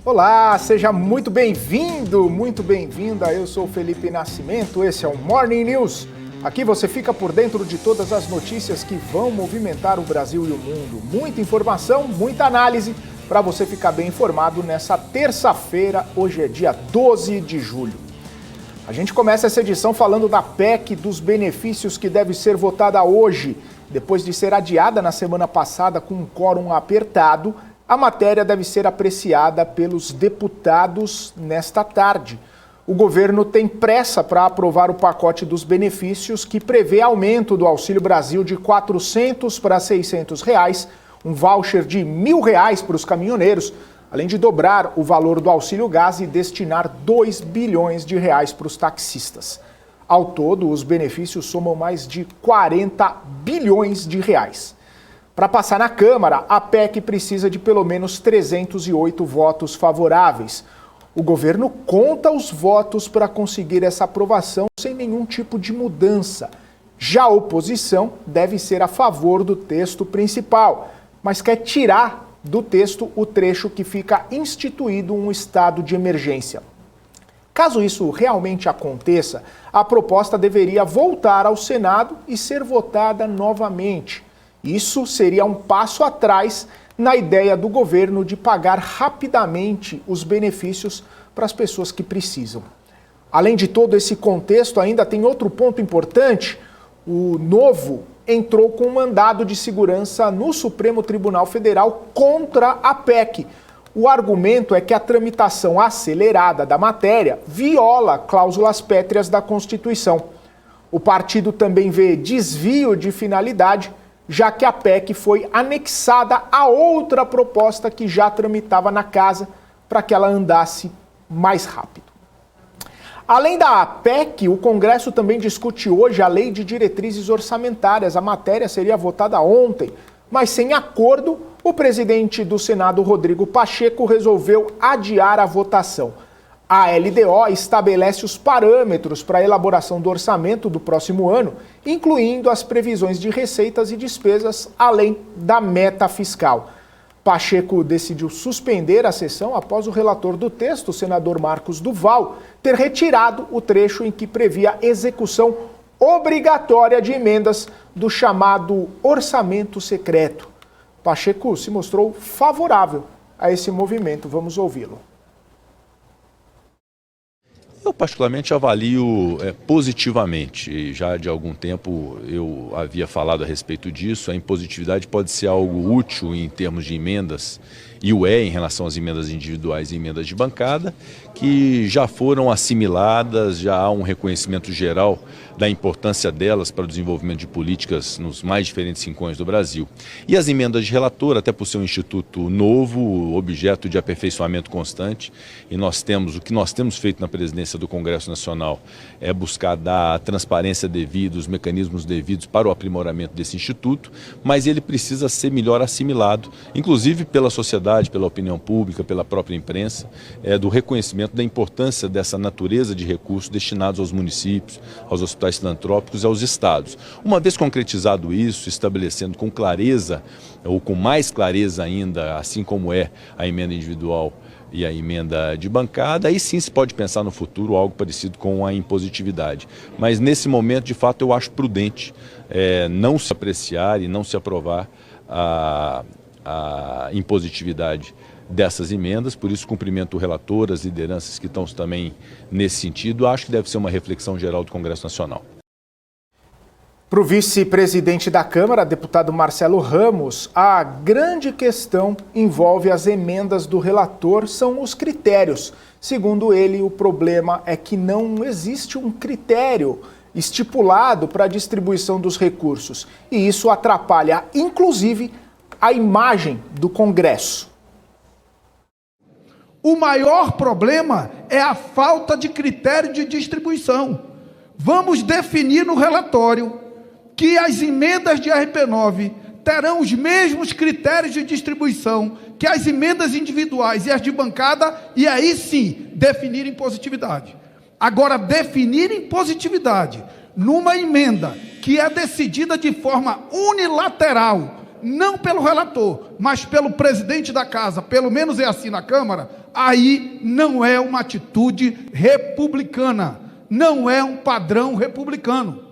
Olá, seja muito bem-vindo, muito bem-vinda. Eu sou o Felipe Nascimento, esse é o Morning News. Aqui você fica por dentro de todas as notícias que vão movimentar o Brasil e o mundo. Muita informação, muita análise para você ficar bem informado nessa terça-feira. Hoje é dia 12 de julho. A gente começa essa edição falando da PEC dos benefícios que deve ser votada hoje. Depois de ser adiada na semana passada com um quórum apertado, a matéria deve ser apreciada pelos deputados nesta tarde. O governo tem pressa para aprovar o pacote dos benefícios que prevê aumento do Auxílio Brasil de R$ 400 para R$ 600, um voucher de R$ 1.000 para os caminhoneiros, além de dobrar o valor do auxílio gás e destinar R$ 2 bilhões para os taxistas. Ao todo, os benefícios somam mais de 40 bilhões de reais. Para passar na Câmara, a PEC precisa de pelo menos 308 votos favoráveis. O governo conta os votos para conseguir essa aprovação sem nenhum tipo de mudança. Já a oposição deve ser a favor do texto principal, mas quer tirar do texto o trecho que fica instituído um estado de emergência. Caso isso realmente aconteça, a proposta deveria voltar ao Senado e ser votada novamente. Isso seria um passo atrás na ideia do governo de pagar rapidamente os benefícios para as pessoas que precisam. Além de todo esse contexto, ainda tem outro ponto importante. O Novo entrou com um mandado de segurança no Supremo Tribunal Federal contra a PEC. O argumento é que a tramitação acelerada da matéria viola cláusulas pétreas da Constituição. O partido também vê desvio de finalidade, já que a PEC foi anexada a outra proposta que já tramitava na casa para que ela andasse mais rápido. Além da PEC, o Congresso também discute hoje a Lei de Diretrizes Orçamentárias. A matéria seria votada ontem, mas sem acordo, o presidente do Senado, Rodrigo Pacheco, resolveu adiar a votação. A LDO estabelece os parâmetros para a elaboração do orçamento do próximo ano, incluindo as previsões de receitas e despesas, além da meta fiscal. Pacheco decidiu suspender a sessão após o relator do texto, o senador Marcos Duval, ter retirado o trecho em que previa execução obrigatória de emendas do chamado orçamento secreto. Pacheco se mostrou favorável a esse movimento. Vamos ouvi-lo. Eu particularmente avalio positivamente, e já de algum tempo eu havia falado a respeito disso. A impositividade pode ser algo útil em termos de emendas, e o é em relação às emendas individuais e emendas de bancada, que já foram assimiladas, já há um reconhecimento geral da importância delas para o desenvolvimento de políticas nos mais diferentes rincões do Brasil. E as emendas de relator, até por ser um instituto novo, objeto de aperfeiçoamento constante, e o que nós temos feito na presidência do Congresso Nacional é buscar dar a transparência devida, os mecanismos devidos para o aprimoramento desse instituto, mas ele precisa ser melhor assimilado, inclusive pela sociedade, pela opinião pública, pela própria imprensa, do reconhecimento da importância dessa natureza de recursos destinados aos municípios, aos hospitais filantrópicos e aos estados. Uma vez concretizado isso, estabelecendo com clareza, ou com mais clareza ainda, assim como é a emenda individual e a emenda de bancada, aí sim se pode pensar no futuro algo parecido com a impositividade. Mas nesse momento, de fato, eu acho prudente não se apreciar e não se aprovar a impositividade dessas emendas. Por isso cumprimento o relator, as lideranças que estão também nesse sentido. Acho que deve ser uma reflexão geral do Congresso Nacional. Para o vice-presidente da Câmara, deputado Marcelo Ramos, a grande questão envolve as emendas do relator, são os critérios. Segundo ele, o problema é que não existe um critério estipulado para a distribuição dos recursos. E isso atrapalha, inclusive, a imagem do Congresso. O maior problema é a falta de critério de distribuição. Vamos definir no relatório que as emendas de RP9 terão os mesmos critérios de distribuição que as emendas individuais e as de bancada, e aí sim definir impositividade. Agora, definir impositividade numa emenda que é decidida de forma unilateral não pelo relator, mas pelo presidente da casa, pelo menos é assim na Câmara, aí não é uma atitude republicana, não é um padrão republicano.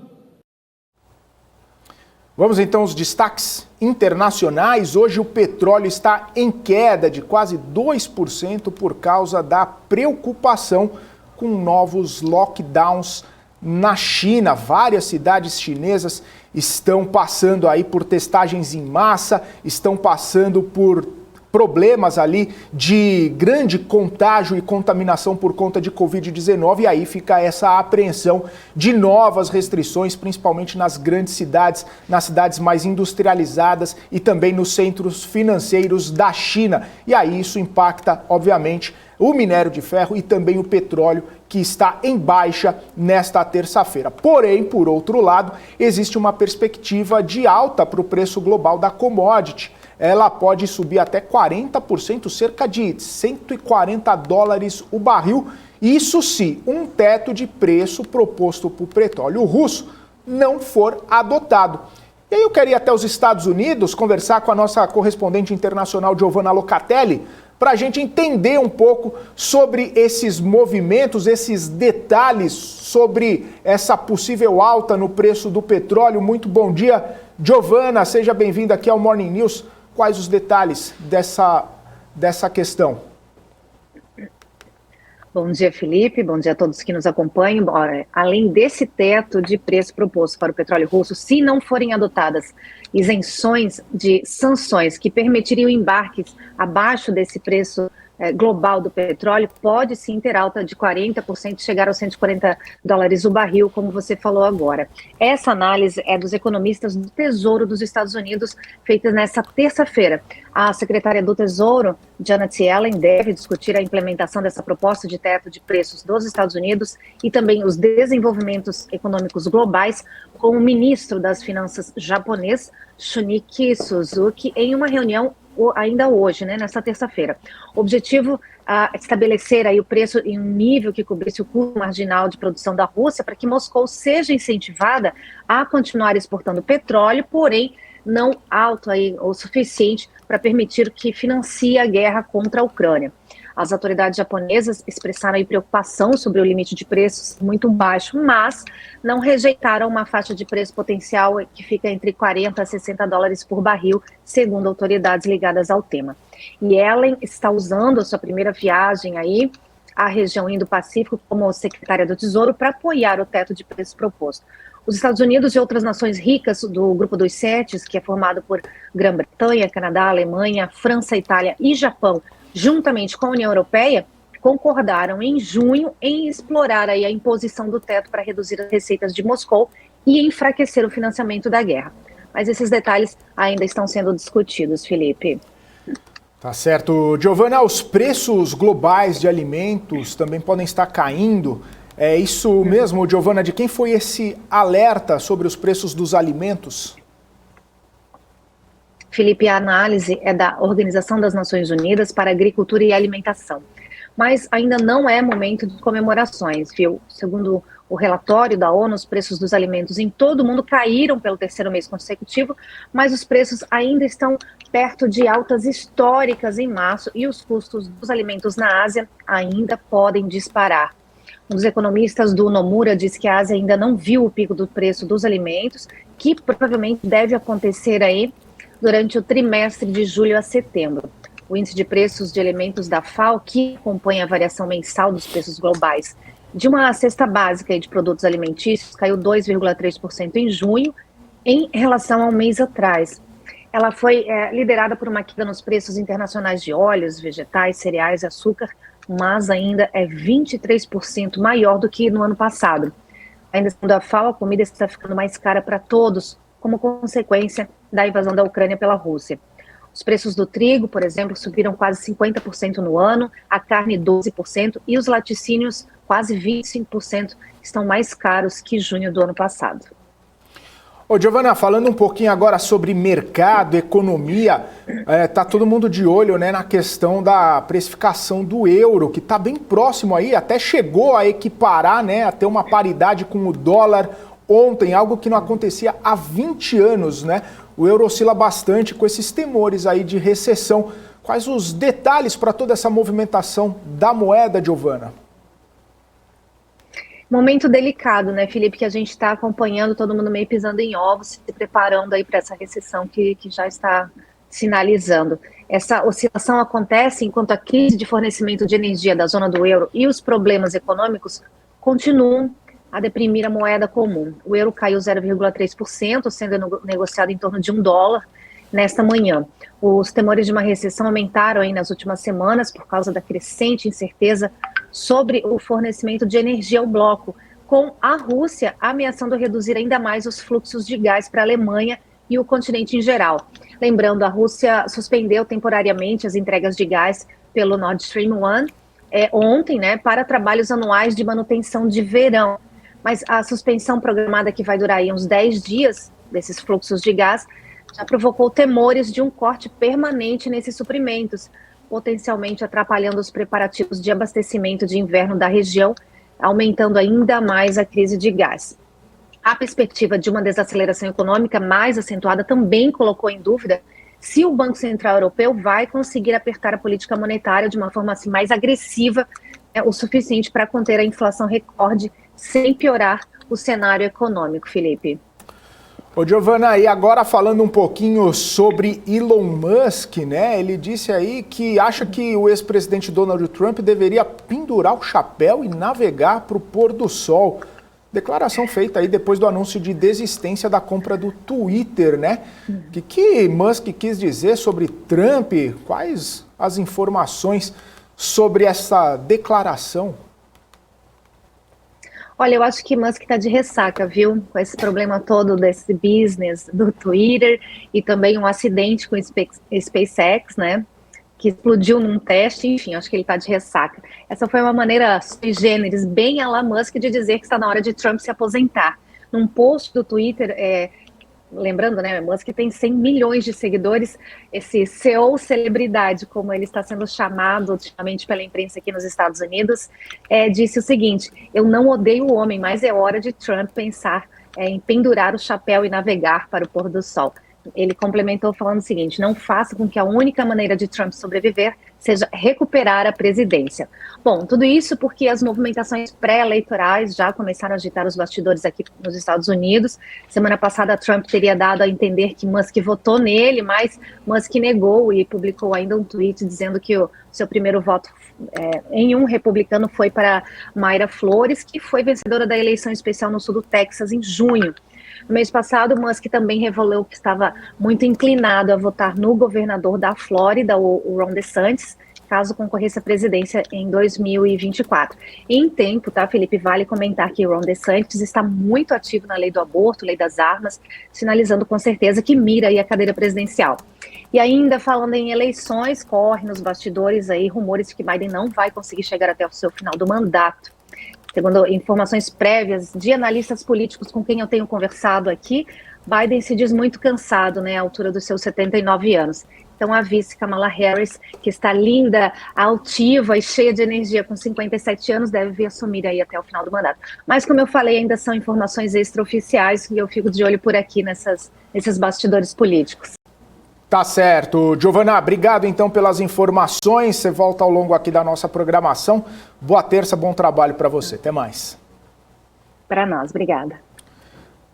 Vamos então aos destaques internacionais. Hoje o petróleo está em queda de quase 2% por causa da preocupação com novos lockdowns na China. Várias cidades chinesas estão passando aí por testagens em massa, estão passando por problemas ali de grande contágio e contaminação por conta de Covid-19, e aí fica essa apreensão de novas restrições, principalmente nas grandes cidades, nas cidades mais industrializadas e também nos centros financeiros da China. E aí isso impacta, obviamente, o minério de ferro e também o petróleo, que está em baixa nesta terça-feira. Porém, por outro lado, existe uma perspectiva de alta para o preço global da commodity. Ela pode subir até 40%, cerca de $140 o barril. Isso se um teto de preço proposto para o petróleo russo não for adotado. E aí eu queria ir até os Estados Unidos conversar com a nossa correspondente internacional, Giovanna Locatelli, para a gente entender um pouco sobre esses movimentos, esses detalhes sobre essa possível alta no preço do petróleo. Muito bom dia, Giovanna, seja bem-vinda aqui ao Morning News. Quais os detalhes dessa questão? Bom dia, Felipe. Bom dia a todos que nos acompanham. Além desse teto de preço proposto para o petróleo russo, se não forem adotadas isenções de sanções que permitiriam embarques abaixo desse preço global do petróleo, pode sim ter alta de 40%, chegar aos $140 o barril, como você falou agora. Essa análise é dos economistas do Tesouro dos Estados Unidos, feita nessa terça-feira. A secretária do Tesouro, Janet Yellen, deve discutir a implementação dessa proposta de teto de preços dos Estados Unidos e também os desenvolvimentos econômicos globais com o ministro das Finanças japonês, Shunichi Suzuki, em uma reunião ainda hoje, nessa terça-feira. O objetivo é estabelecer aí o preço em um nível que cobrisse o custo marginal de produção da Rússia para que Moscou seja incentivada a continuar exportando petróleo, porém não alto aí o suficiente para permitir que financie a guerra contra a Ucrânia. As autoridades japonesas expressaram aí preocupação sobre o limite de preços muito baixo, mas não rejeitaram uma faixa de preço potencial que fica entre $40 a $60 por barril, segundo autoridades ligadas ao tema. E Yellen está usando a sua primeira viagem aí à região Indo-Pacífico como secretária do Tesouro para apoiar o teto de preço proposto. Os Estados Unidos e outras nações ricas do Grupo dos Sete, que é formado por Grã-Bretanha, Canadá, Alemanha, França, Itália e Japão, juntamente com a União Europeia, concordaram em junho em explorar aí a imposição do teto para reduzir as receitas de Moscou e enfraquecer o financiamento da guerra. Mas esses detalhes ainda estão sendo discutidos, Felipe. Tá certo. Giovanna, os preços globais de alimentos também podem estar caindo. É isso mesmo, Giovanna? De quem foi esse alerta sobre os preços dos alimentos? Felipe, a análise é da Organização das Nações Unidas para Agricultura e Alimentação. Mas ainda não é momento de comemorações, viu? Segundo o relatório da ONU, os preços dos alimentos em todo o mundo caíram pelo terceiro mês consecutivo, mas os preços ainda estão perto de altas históricas em março e os custos dos alimentos na Ásia ainda podem disparar. Um dos economistas do Nomura diz que a Ásia ainda não viu o pico do preço dos alimentos, que provavelmente deve acontecer aí durante o trimestre de julho a setembro. O índice de preços de alimentos da FAO, que acompanha a variação mensal dos preços globais de uma cesta básica de produtos alimentícios, caiu 2,3% em junho em relação a um mês atrás. Ela foi liderada por uma queda nos preços internacionais de óleos, vegetais, cereais e açúcar, mas ainda é 23% maior do que no ano passado. Ainda segundo a FAO, a comida está ficando mais cara para todos, como consequência da invasão da Ucrânia pela Rússia. Os preços do trigo, por exemplo, subiram quase 50% no ano, a carne 12% e os laticínios quase 25% estão mais caros que junho do ano passado. Ô, Giovanna, falando um pouquinho agora sobre mercado, economia, tá todo mundo de olho, na questão da precificação do euro, que está bem próximo aí, até chegou a equiparar, a ter uma paridade com o dólar ontem, algo que não acontecia há 20 anos, o euro oscila bastante com esses temores aí de recessão. Quais os detalhes para toda essa movimentação da moeda, Giovana? Momento delicado, né, Felipe, que a gente está acompanhando, todo mundo meio pisando em ovos, se preparando aí para essa recessão que já está sinalizando. Essa oscilação acontece enquanto a crise de fornecimento de energia da zona do euro e os problemas econômicos continuam a deprimir a moeda comum. O euro caiu 0,3%, sendo negociado em torno de $1 nesta manhã. Os temores de uma recessão aumentaram aí nas últimas semanas por causa da crescente incerteza sobre o fornecimento de energia ao bloco, com a Rússia ameaçando reduzir ainda mais os fluxos de gás para a Alemanha e o continente em geral. Lembrando, a Rússia suspendeu temporariamente as entregas de gás pelo Nord Stream 1 ontem, né, para trabalhos anuais de manutenção de verão. Mas a suspensão programada, que vai durar aí uns 10 dias desses fluxos de gás, já provocou temores de um corte permanente nesses suprimentos, potencialmente atrapalhando os preparativos de abastecimento de inverno da região, aumentando ainda mais a crise de gás. A perspectiva de uma desaceleração econômica mais acentuada também colocou em dúvida se o Banco Central Europeu vai conseguir apertar a política monetária de uma forma assim, mais agressiva, o suficiente para conter a inflação recorde sem piorar o cenário econômico, Felipe. Ô Giovana, e agora falando um pouquinho sobre Elon Musk, né? Ele disse aí que acha que o ex-presidente Donald Trump deveria pendurar o chapéu e navegar para o pôr do sol. Declaração feita aí depois do anúncio de desistência da compra do Twitter, né? O que Musk quis dizer sobre Trump? Quais as informações sobre essa declaração? Olha, eu acho que Musk está de ressaca, viu? Com esse problema todo desse business do Twitter e também um acidente com o SpaceX, né? Que explodiu num teste, enfim, acho que ele está de ressaca. Essa foi uma maneira sui generis, bem à la Musk, de dizer que está na hora de Trump se aposentar. Num post do Twitter, lembrando, né, Musk tem 100 milhões de seguidores, esse CEO celebridade, como ele está sendo chamado ultimamente pela imprensa aqui nos Estados Unidos, disse o seguinte: eu não odeio o homem, mas é hora de Trump pensar em pendurar o chapéu e navegar para o pôr do sol. Ele complementou falando o seguinte: não faça com que a única maneira de Trump sobreviver seja recuperar a presidência. Bom, tudo isso porque as movimentações pré-eleitorais já começaram a agitar os bastidores aqui nos Estados Unidos. Semana passada, Trump teria dado a entender que Musk votou nele, mas Musk negou e publicou ainda um tweet dizendo que o seu primeiro voto em um republicano foi para Mayra Flores, que foi vencedora da eleição especial no sul do Texas em junho. No mês passado, Musk também revelou que estava muito inclinado a votar no governador da Flórida, o Ron DeSantis, caso concorresse à presidência em 2024. Em tempo, tá, Felipe, vale comentar que Ron DeSantis está muito ativo na lei do aborto, lei das armas, sinalizando com certeza que mira aí a cadeira presidencial. E ainda falando em eleições, corre nos bastidores aí rumores de que Biden não vai conseguir chegar até o seu final do mandato. Segundo informações prévias de analistas políticos com quem eu tenho conversado aqui, Biden se diz muito cansado, né, à altura dos seus 79 anos. Então a vice Kamala Harris, que está linda, altiva e cheia de energia com 57 anos, deve vir assumir aí até o final do mandato. Mas como eu falei, ainda são informações extraoficiais e eu fico de olho por aqui nesses bastidores políticos. Tá certo. Giovana, obrigado então pelas informações. Você volta ao longo aqui da nossa programação. Boa terça, bom trabalho para você. Até mais. Para nós, obrigada.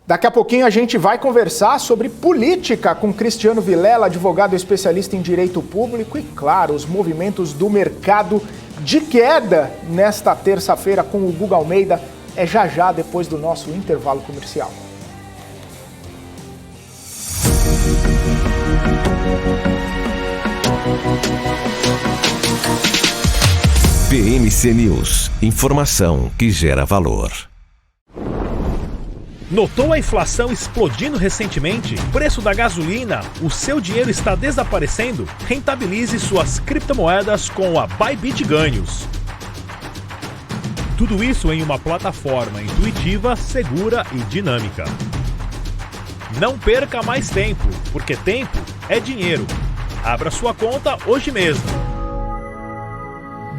Daqui a pouquinho a gente vai conversar sobre política com Cristiano Vilela, advogado especialista em direito público e, claro, os movimentos do mercado de queda nesta terça-feira com o Guga Almeida. É já depois do nosso intervalo comercial. PMC News. Informação que gera valor. Notou a inflação explodindo recentemente? Preço da gasolina? O seu dinheiro está desaparecendo? Rentabilize suas criptomoedas com a Bybit Ganhos. Tudo isso em uma plataforma intuitiva, segura e dinâmica. Não perca mais tempo, porque tempo é dinheiro. Abra sua conta hoje mesmo.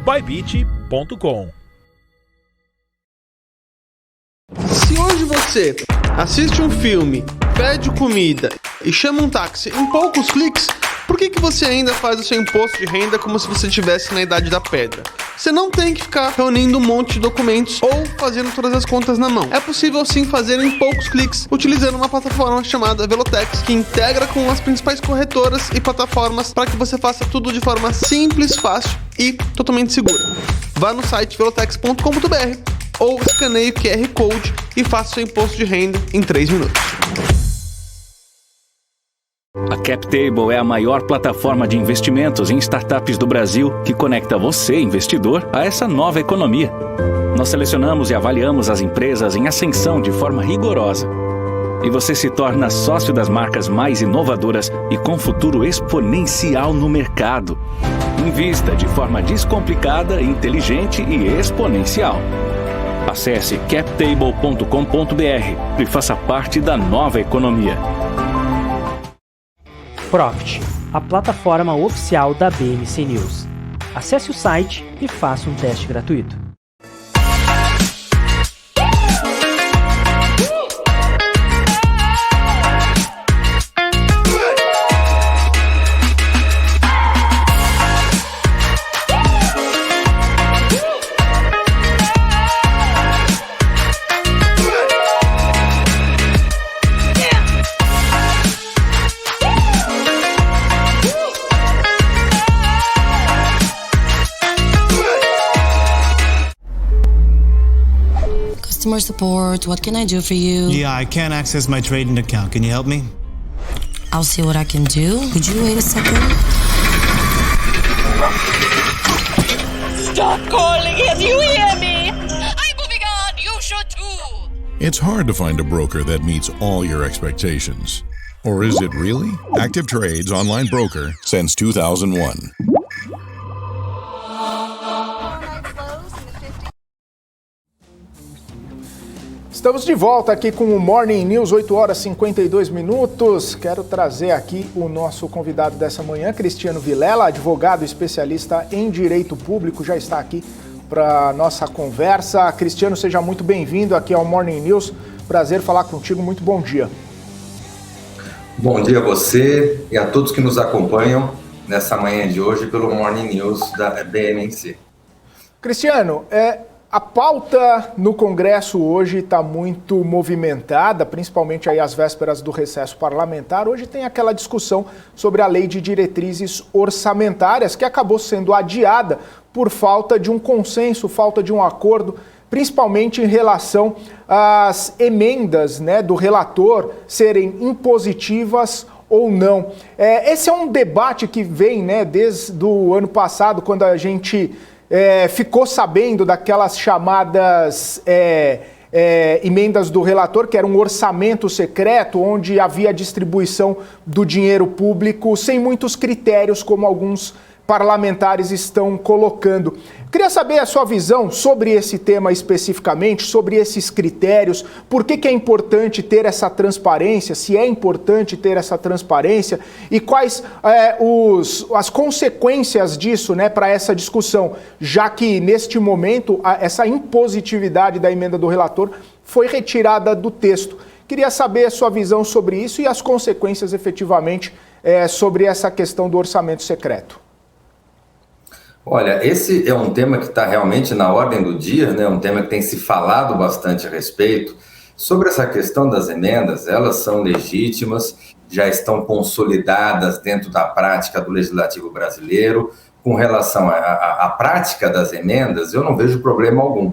Bybit.com. Se hoje você assiste um filme, pede comida e chama um táxi em poucos cliques, por que você ainda faz o seu imposto de renda como se você estivesse na idade da pedra? Você não tem que ficar reunindo um monte de documentos ou fazendo todas as contas na mão. É possível sim fazer em poucos cliques, utilizando uma plataforma chamada Velotex, que integra com as principais corretoras e plataformas para que você faça tudo de forma simples, fácil e totalmente segura. Vá no site velotex.com.br ou escaneie o QR Code e faça seu imposto de renda em 3 minutos. A CapTable é a maior plataforma de investimentos em startups do Brasil que conecta você, investidor, a essa nova economia. Nós selecionamos e avaliamos as empresas em ascensão de forma rigorosa. E você se torna sócio das marcas mais inovadoras e com futuro exponencial no mercado. Invista de forma descomplicada, inteligente e exponencial. Acesse captable.com.br e faça parte da nova economia. Profit, a plataforma oficial da BMC News. Acesse o site e faça um teste gratuito. Customer support, what can I do for you? Yeah, I can't access my trading account. Can you help me? I'll see what I can do. Could you wait a second? Stop calling it, you hear me? I'm moving on, you should too. It's hard to find a broker that meets all your expectations. Or is it really? Active Trades Online Broker since 2001. Estamos de volta aqui com o Morning News, 8 horas e 52 minutos. Quero trazer aqui o nosso convidado dessa manhã, Cristiano Vilela, advogado especialista em direito público, já está aqui para nossa conversa. Cristiano, seja muito bem-vindo aqui ao Morning News. Prazer falar contigo, muito bom dia. Bom dia a você e a todos que nos acompanham nessa manhã de hoje pelo Morning News da BMC. Cristiano, a pauta no Congresso hoje está muito movimentada, principalmente aí às vésperas do recesso parlamentar. Hoje tem aquela discussão sobre a Lei de Diretrizes Orçamentárias, que acabou sendo adiada por falta de um consenso, falta de um acordo, principalmente em relação às emendas, né, do relator serem impositivas ou não. Esse é um debate que vem, né, desde o ano passado, quando a gente ficou sabendo daquelas chamadas emendas do relator, que era um orçamento secreto, onde havia distribuição do dinheiro público sem muitos critérios, como alguns parlamentares estão colocando. Queria saber a sua visão sobre esse tema especificamente, sobre esses critérios, por que é importante ter essa transparência, se é importante ter essa transparência e quais as consequências disso, né, para essa discussão, já que neste momento essa impositividade da emenda do relator foi retirada do texto. Queria saber a sua visão sobre isso e as consequências efetivamente sobre essa questão do orçamento secreto. Olha, esse é um tema que está realmente na ordem do dia, né? Um tema que tem se falado bastante a respeito. Sobre essa questão das emendas, elas são legítimas, já estão consolidadas dentro da prática do Legislativo brasileiro. Com relação à prática das emendas, eu não vejo problema algum,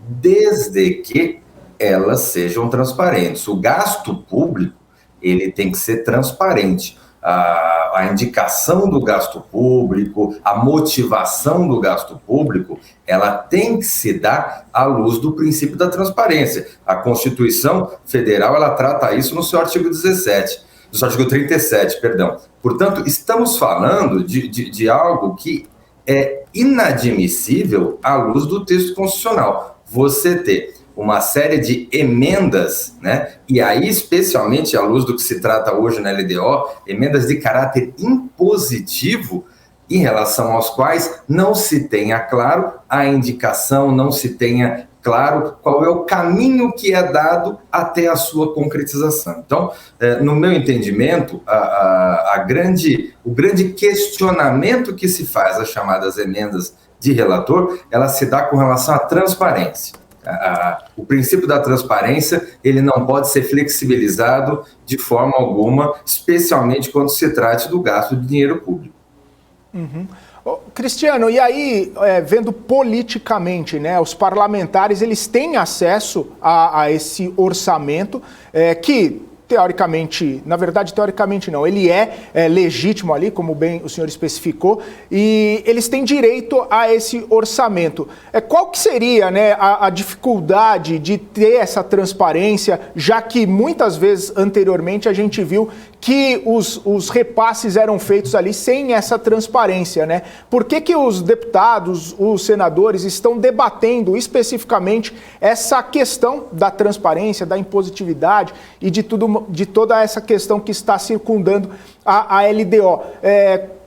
desde que elas sejam transparentes. O gasto público, ele tem que ser transparente. A indicação do gasto público, a motivação do gasto público, ela tem que se dar à luz do princípio da transparência. A Constituição Federal, ela trata isso no seu artigo 17, no seu artigo 37, perdão. Portanto, estamos falando de algo que é inadmissível à luz do texto constitucional. Você ter uma série de emendas, né? E aí, especialmente à luz do que se trata hoje na LDO, emendas de caráter impositivo, em relação aos quais não se tenha, claro, a indicação, não se tenha claro qual é o caminho que é dado até a sua concretização. Então, no meu entendimento, o grande questionamento que se faz às chamadas emendas de relator, ela se dá com relação à transparência. O princípio da transparência, ele não pode ser flexibilizado de forma alguma, especialmente quando se trate do gasto de dinheiro público. Uhum. Cristiano, e aí, vendo politicamente, né, os parlamentares, eles têm acesso a esse orçamento que, teoricamente, na verdade, teoricamente não, ele é legítimo ali, como bem o senhor especificou, e eles têm direito a esse orçamento. Qual que seria, né, a dificuldade de ter essa transparência, já que muitas vezes anteriormente a gente viu que os repasses eram feitos ali sem essa transparência, né? Por que os deputados, os senadores estão debatendo especificamente essa questão da transparência, da impositividade e de toda essa questão que está circundando a LDO?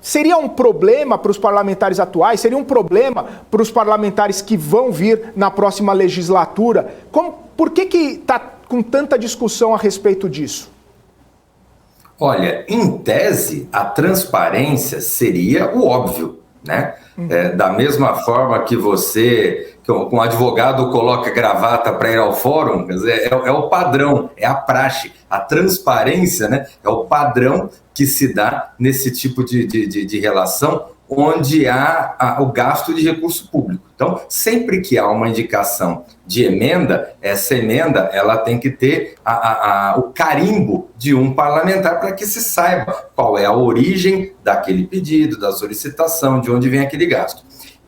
Seria um problema para os parlamentares atuais? Seria um problema para os parlamentares que vão vir na próxima legislatura? Por que está com tanta discussão a respeito disso? Olha, em tese, a transparência seria o óbvio, né? Da mesma forma que um advogado coloca gravata para ir ao fórum, quer dizer, é o padrão, é a praxe. A transparência, né, é o padrão que se dá nesse tipo de relação, onde há o gasto de recurso público. Então, sempre que há uma indicação de emenda, essa emenda ela tem que ter o carimbo de um parlamentar para que se saiba qual é a origem daquele pedido, da solicitação, de onde vem aquele gasto.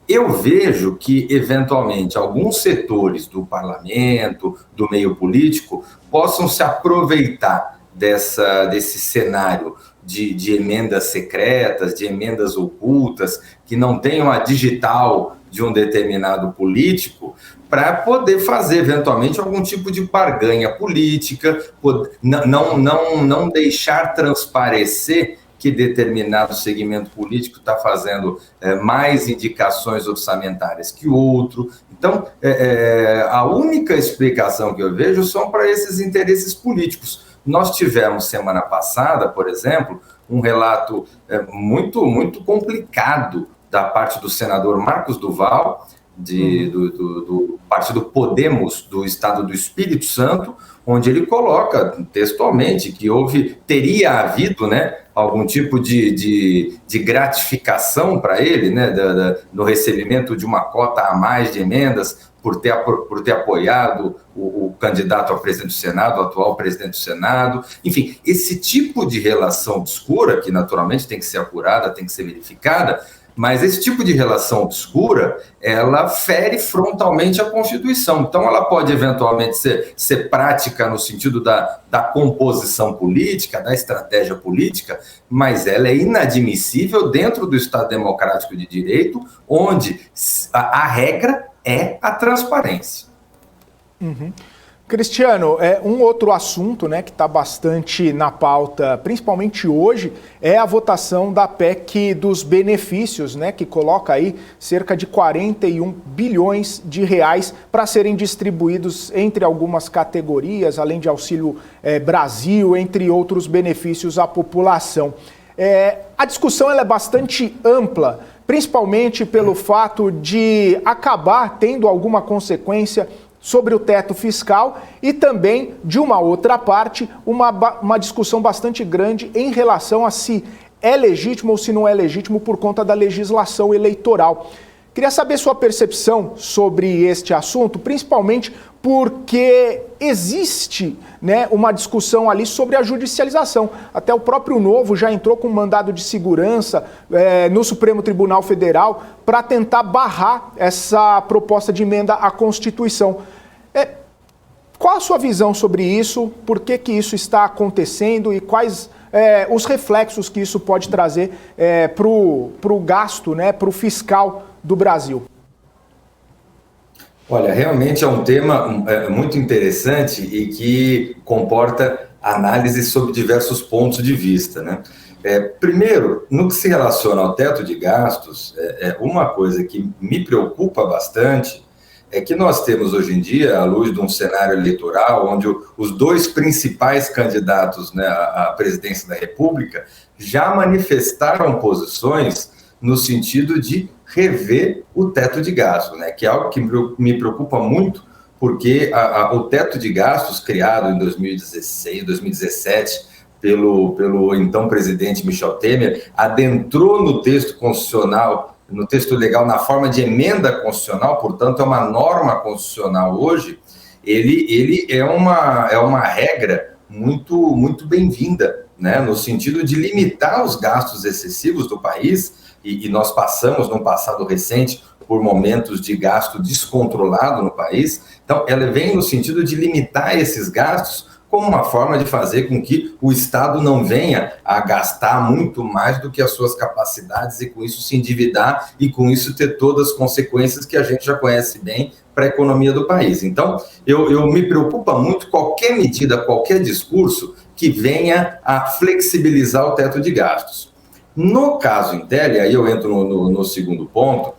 Eu vejo que, eventualmente, alguns setores do parlamento, do meio político, possam se aproveitar desse cenário de emendas secretas, de emendas ocultas, que não tenham a digital de um determinado político, para poder fazer, eventualmente, algum tipo de barganha política, não deixar transparecer que determinado segmento político está fazendo mais indicações orçamentárias que outro. Então, a única explicação que eu vejo são para esses interesses políticos. Nós tivemos, semana passada, por exemplo, um relato muito, muito complicado da parte do senador Marcos Duval, do Partido Podemos do Estado do Espírito Santo, onde ele coloca textualmente que teria havido, né, algum tipo de gratificação para ele, né, no recebimento de uma cota a mais de emendas, por ter apoiado o candidato ao presidente do Senado, o atual presidente do Senado. Enfim, esse tipo de relação obscura, que naturalmente tem que ser apurada, tem que ser verificada, mas esse tipo de relação obscura, ela fere frontalmente a Constituição. Então, ela pode eventualmente ser prática no sentido da composição política, da estratégia política, mas ela é inadmissível dentro do Estado Democrático de Direito, onde a regra é a transparência. Uhum. Cristiano, um outro assunto, né, que está bastante na pauta, principalmente hoje, é a votação da PEC dos benefícios, né, que coloca aí cerca de 41 bilhões de reais para serem distribuídos entre algumas categorias, além de Auxílio Brasil, entre outros benefícios à população. A discussão ela é bastante ampla, principalmente pelo fato de acabar tendo alguma consequência sobre o teto fiscal e também, de uma outra parte, uma discussão bastante grande em relação a se é legítimo ou se não é legítimo por conta da legislação eleitoral. Queria saber sua percepção sobre este assunto, principalmente porque existe, né, uma discussão ali sobre a judicialização. Até o próprio Novo já entrou com um mandado de segurança no Supremo Tribunal Federal para tentar barrar essa proposta de emenda à Constituição. Qual a sua visão sobre isso? Por que isso está acontecendo e quais os reflexos que isso pode trazer para o gasto, né, para o fiscal do Brasil? Olha, realmente é um tema muito interessante e que comporta análise sobre diversos pontos de vista, né? Primeiro, no que se relaciona ao teto de gastos, uma coisa que me preocupa bastante é que nós temos hoje em dia, à luz de um cenário eleitoral, onde os dois principais candidatos, né, à presidência da República já manifestaram posições no sentido de rever o teto de gastos, né, que é algo que me preocupa muito, porque o teto de gastos criado em 2016, 2017, pelo então presidente Michel Temer, adentrou no texto constitucional, no texto legal, na forma de emenda constitucional, portanto, é uma norma constitucional hoje. Ele é uma regra muito bem-vinda, né, no sentido de limitar os gastos excessivos do país, e nós passamos, no passado recente, por momentos de gasto descontrolado no país. Então, ela vem no sentido de limitar esses gastos como uma forma de fazer com que o Estado não venha a gastar muito mais do que as suas capacidades e com isso se endividar e com isso ter todas as consequências que a gente já conhece bem para a economia do país. Então, eu me preocupa muito qualquer medida, qualquer discurso que venha a flexibilizar o teto de gastos. No caso Intel, e aí eu entro no segundo ponto,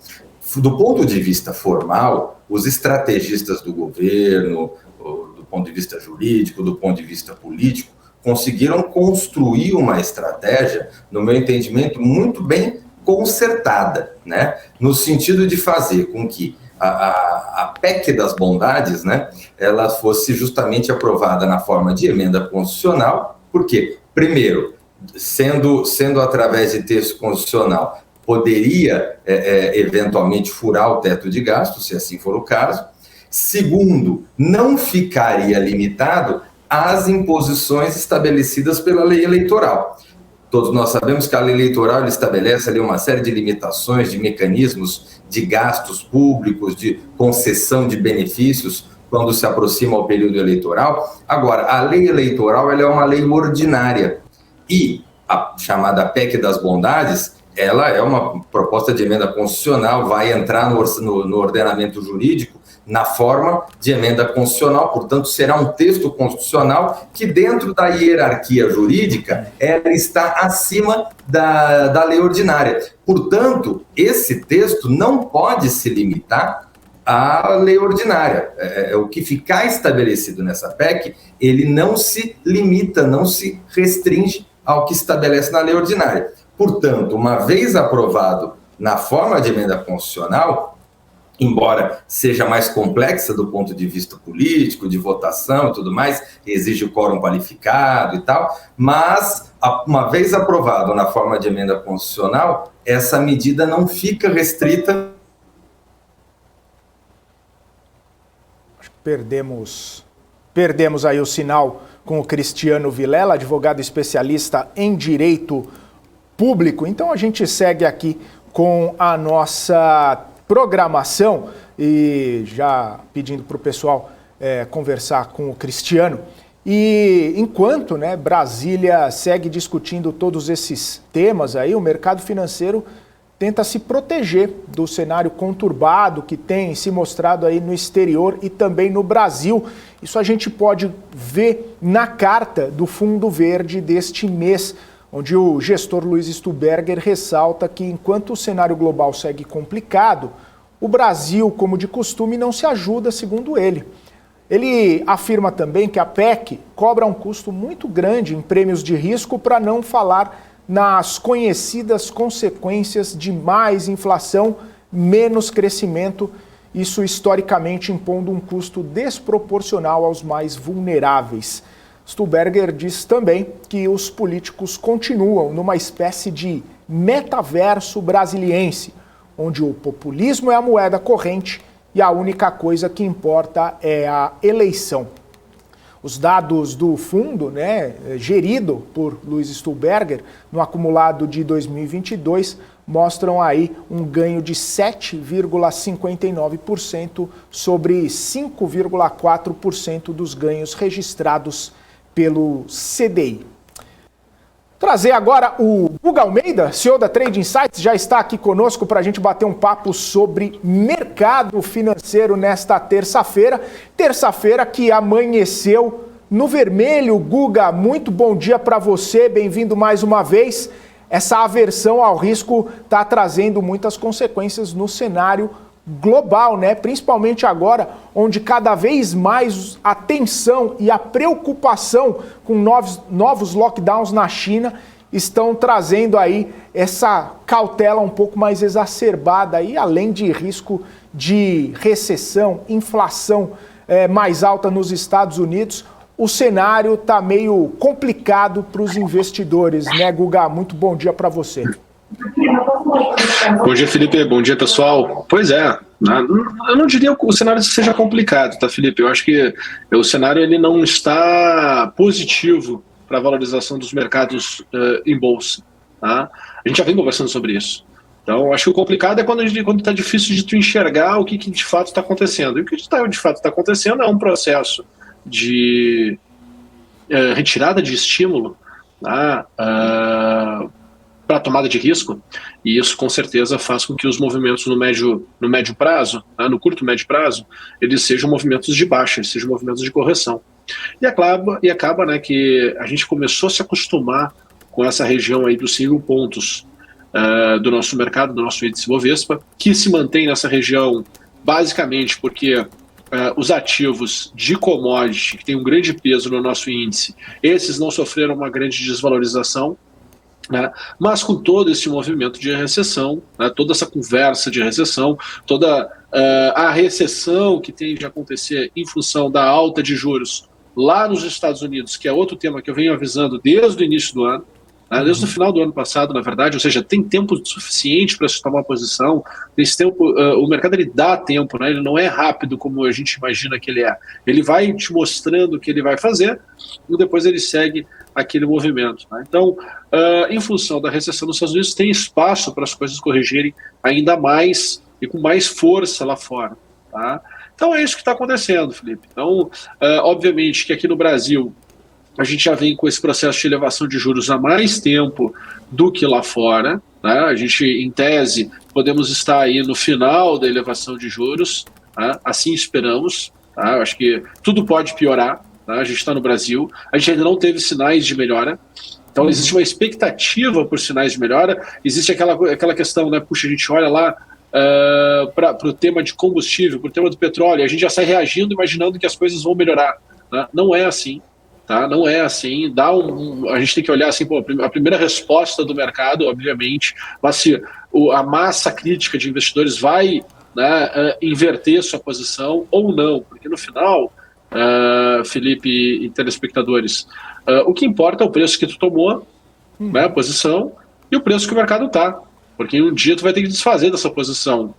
do ponto de vista formal, os estrategistas do governo, do ponto de vista jurídico, do ponto de vista político, conseguiram construir uma estratégia, no meu entendimento, muito bem concertada, né? No sentido de fazer com que a PEC das bondades, né, ela fosse justamente aprovada na forma de emenda constitucional, porque, primeiro, sendo através de texto constitucional, poderia eventualmente furar o teto de gastos, se assim for o caso. Segundo, não ficaria limitado às imposições estabelecidas pela lei eleitoral. Todos nós sabemos que a lei eleitoral estabelece ali uma série de limitações, de mecanismos de gastos públicos, de concessão de benefícios quando se aproxima o período eleitoral. Agora, a lei eleitoral ela é uma lei ordinária e a chamada PEC das bondades, ela é uma proposta de emenda constitucional, vai entrar no ordenamento jurídico na forma de emenda constitucional, portanto, será um texto constitucional que, dentro da hierarquia jurídica, ela está acima da lei ordinária. Portanto, esse texto não pode se limitar à lei ordinária. O que ficar estabelecido nessa PEC, ele não se limita, não se restringe ao que estabelece na lei ordinária. Portanto, uma vez aprovado na forma de emenda constitucional, embora seja mais complexa do ponto de vista político, de votação e tudo mais, exige o quórum qualificado e tal, mas, uma vez aprovado na forma de emenda constitucional, essa medida não fica restrita. Acho que perdemos aí o sinal com o Cristiano Vilela, advogado especialista em direito público. Então a gente segue aqui com a nossa programação e já pedindo para o pessoal conversar com o Cristiano. E enquanto, né, Brasília segue discutindo todos esses temas aí, o mercado financeiro tenta se proteger do cenário conturbado que tem se mostrado aí no exterior e também no Brasil. Isso a gente pode ver na carta do Fundo Verde deste mês, onde o gestor Luiz Stuberger ressalta que enquanto o cenário global segue complicado, o Brasil, como de costume, não se ajuda, segundo ele. Ele afirma também que a PEC cobra um custo muito grande em prêmios de risco, para não falar nas conhecidas consequências de mais inflação, menos crescimento, isso historicamente impondo um custo desproporcional aos mais vulneráveis. Stuberger diz também que os políticos continuam numa espécie de metaverso brasiliense, onde o populismo é a moeda corrente e a única coisa que importa é a eleição. Os dados do fundo, né, gerido por Luiz Stuberger, no acumulado de 2022, mostram aí um ganho de 7,59% sobre 5,4% dos ganhos registrados pelo CDI. Trazer agora o Guga Almeida, CEO da Trade Insights, já está aqui conosco para a gente bater um papo sobre mercado financeiro nesta terça-feira. Terça-feira que amanheceu no vermelho. Guga, muito bom dia para você, bem-vindo mais uma vez. Essa aversão ao risco está trazendo muitas consequências no cenário global, né? Principalmente agora, onde cada vez mais a tensão e a preocupação com novos lockdowns na China estão trazendo aí essa cautela um pouco mais exacerbada aí, além de risco de recessão, inflação mais alta nos Estados Unidos. O cenário está meio complicado para os investidores, né, Guga? Muito bom dia para você. Bom dia, Felipe. Bom dia, pessoal. Pois é, eu não diria que o cenário seja complicado, tá, Felipe? Eu acho que o cenário ele não está positivo para a valorização dos mercados em bolsa. Tá? A gente já vem conversando sobre isso. Então, eu acho que o complicado é quando está difícil de tu enxergar o que de fato está acontecendo. E o que de fato está acontecendo é um processo de retirada de estímulo, tá? Para a tomada de risco, e isso com certeza faz com que os movimentos no médio prazo, no curto e médio prazo, eles sejam movimentos de baixa, sejam movimentos de correção. E acaba, né, que a gente começou a se acostumar com essa região aí dos 5 pontos do nosso mercado, do nosso índice Bovespa, que se mantém nessa região basicamente porque os ativos de commodity, que tem um grande peso no nosso índice, esses não sofreram uma grande desvalorização, né? Mas com todo esse movimento de recessão, né, toda essa conversa de recessão, toda a recessão que tem de acontecer em função da alta de juros lá nos Estados Unidos, que é outro tema que eu venho avisando desde o início do ano, desde o final do ano passado, na verdade, ou seja, tem tempo suficiente para se tomar posição, esse tempo, o mercado ele dá tempo, né, ele não é rápido como a gente imagina que ele é. Ele vai te mostrando o que ele vai fazer e depois ele segue aquele movimento. Né? Então, em função da recessão nos Estados Unidos, tem espaço para as coisas corrigirem ainda mais e com mais força lá fora. Tá? Então é isso que está acontecendo, Felipe. Então, obviamente que aqui no Brasil a gente já vem com esse processo de elevação de juros há mais tempo do que lá fora. Né? A gente, em tese, podemos estar aí no final da elevação de juros, tá? Assim esperamos. Tá? Eu acho que tudo pode piorar. Tá? A gente está no Brasil, a gente ainda não teve sinais de melhora, então existe uma expectativa por sinais de melhora, existe aquela questão, né, puxa, a gente olha lá para o tema de combustível, para o tema do petróleo, a gente já sai reagindo, imaginando que as coisas vão melhorar. Né? Não é assim. Tá? Não é assim, a gente tem que olhar assim, a primeira resposta do mercado, obviamente, mas se a massa crítica de investidores vai, né, inverter sua posição ou não, porque no final, Felipe e telespectadores, o que importa é o preço que tu tomou, né, a posição, e o preço que o mercado está, porque um dia tu vai ter que desfazer dessa posição.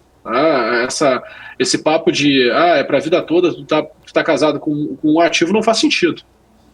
Esse papo de é para a vida toda tu tá casado com um ativo não faz sentido.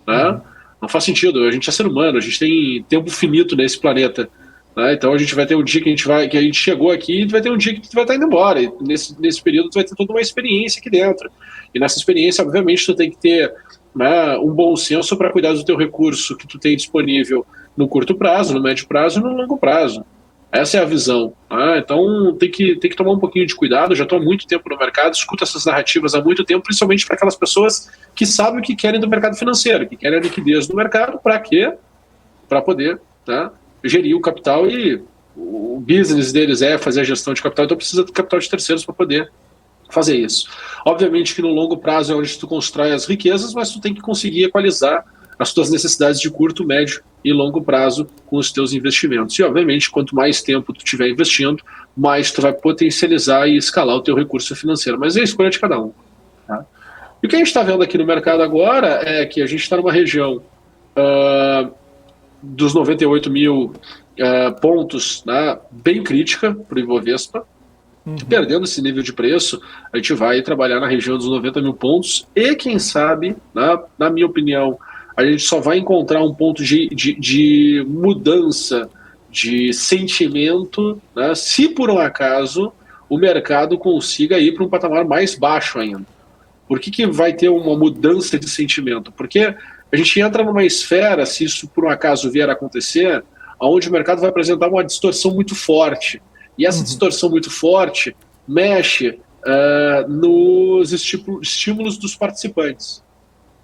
Né? Não faz sentido, a gente é ser humano, a gente tem tempo finito nesse planeta, né? Então a gente vai ter um dia que a gente chegou aqui e vai ter um dia que tu vai estar indo embora, e nesse período tu vai ter toda uma experiência aqui dentro, e nessa experiência obviamente tu tem que ter, né, um bom senso para cuidar do teu recurso que tu tem disponível no curto prazo, no médio prazo e no longo prazo. Essa é a visão. Né? Então tem que tomar um pouquinho de cuidado. Eu já estou há muito tempo no mercado, escuto essas narrativas há muito tempo, principalmente para aquelas pessoas que sabem o que querem do mercado financeiro, que querem a liquidez do mercado. Para quê? Para poder, né, gerir o capital, e o business deles é fazer a gestão de capital, então precisa do capital de terceiros para poder fazer isso. Obviamente que no longo prazo é onde tu constrói as riquezas, mas tu tem que conseguir equalizar as tuas necessidades de curto, médio e longo prazo com os teus investimentos. E, obviamente, quanto mais tempo tu estiver investindo, mais tu vai potencializar e escalar o teu recurso financeiro. Mas é a escolha de cada um. Tá? E o que a gente está vendo aqui no mercado agora é que a gente está numa região dos 98 mil pontos, né, bem crítica para o Ibovespa. Perdendo esse nível de preço, a gente vai trabalhar na região dos 90 mil pontos e, quem sabe, na minha opinião, a gente só vai encontrar um ponto de mudança de sentimento, né, se por um acaso o mercado consiga ir para um patamar mais baixo ainda. Por que vai ter uma mudança de sentimento? Porque a gente entra numa esfera, se isso por um acaso vier a acontecer, onde o mercado vai apresentar uma distorção muito forte. E essa distorção muito forte mexe nos estímulos dos participantes.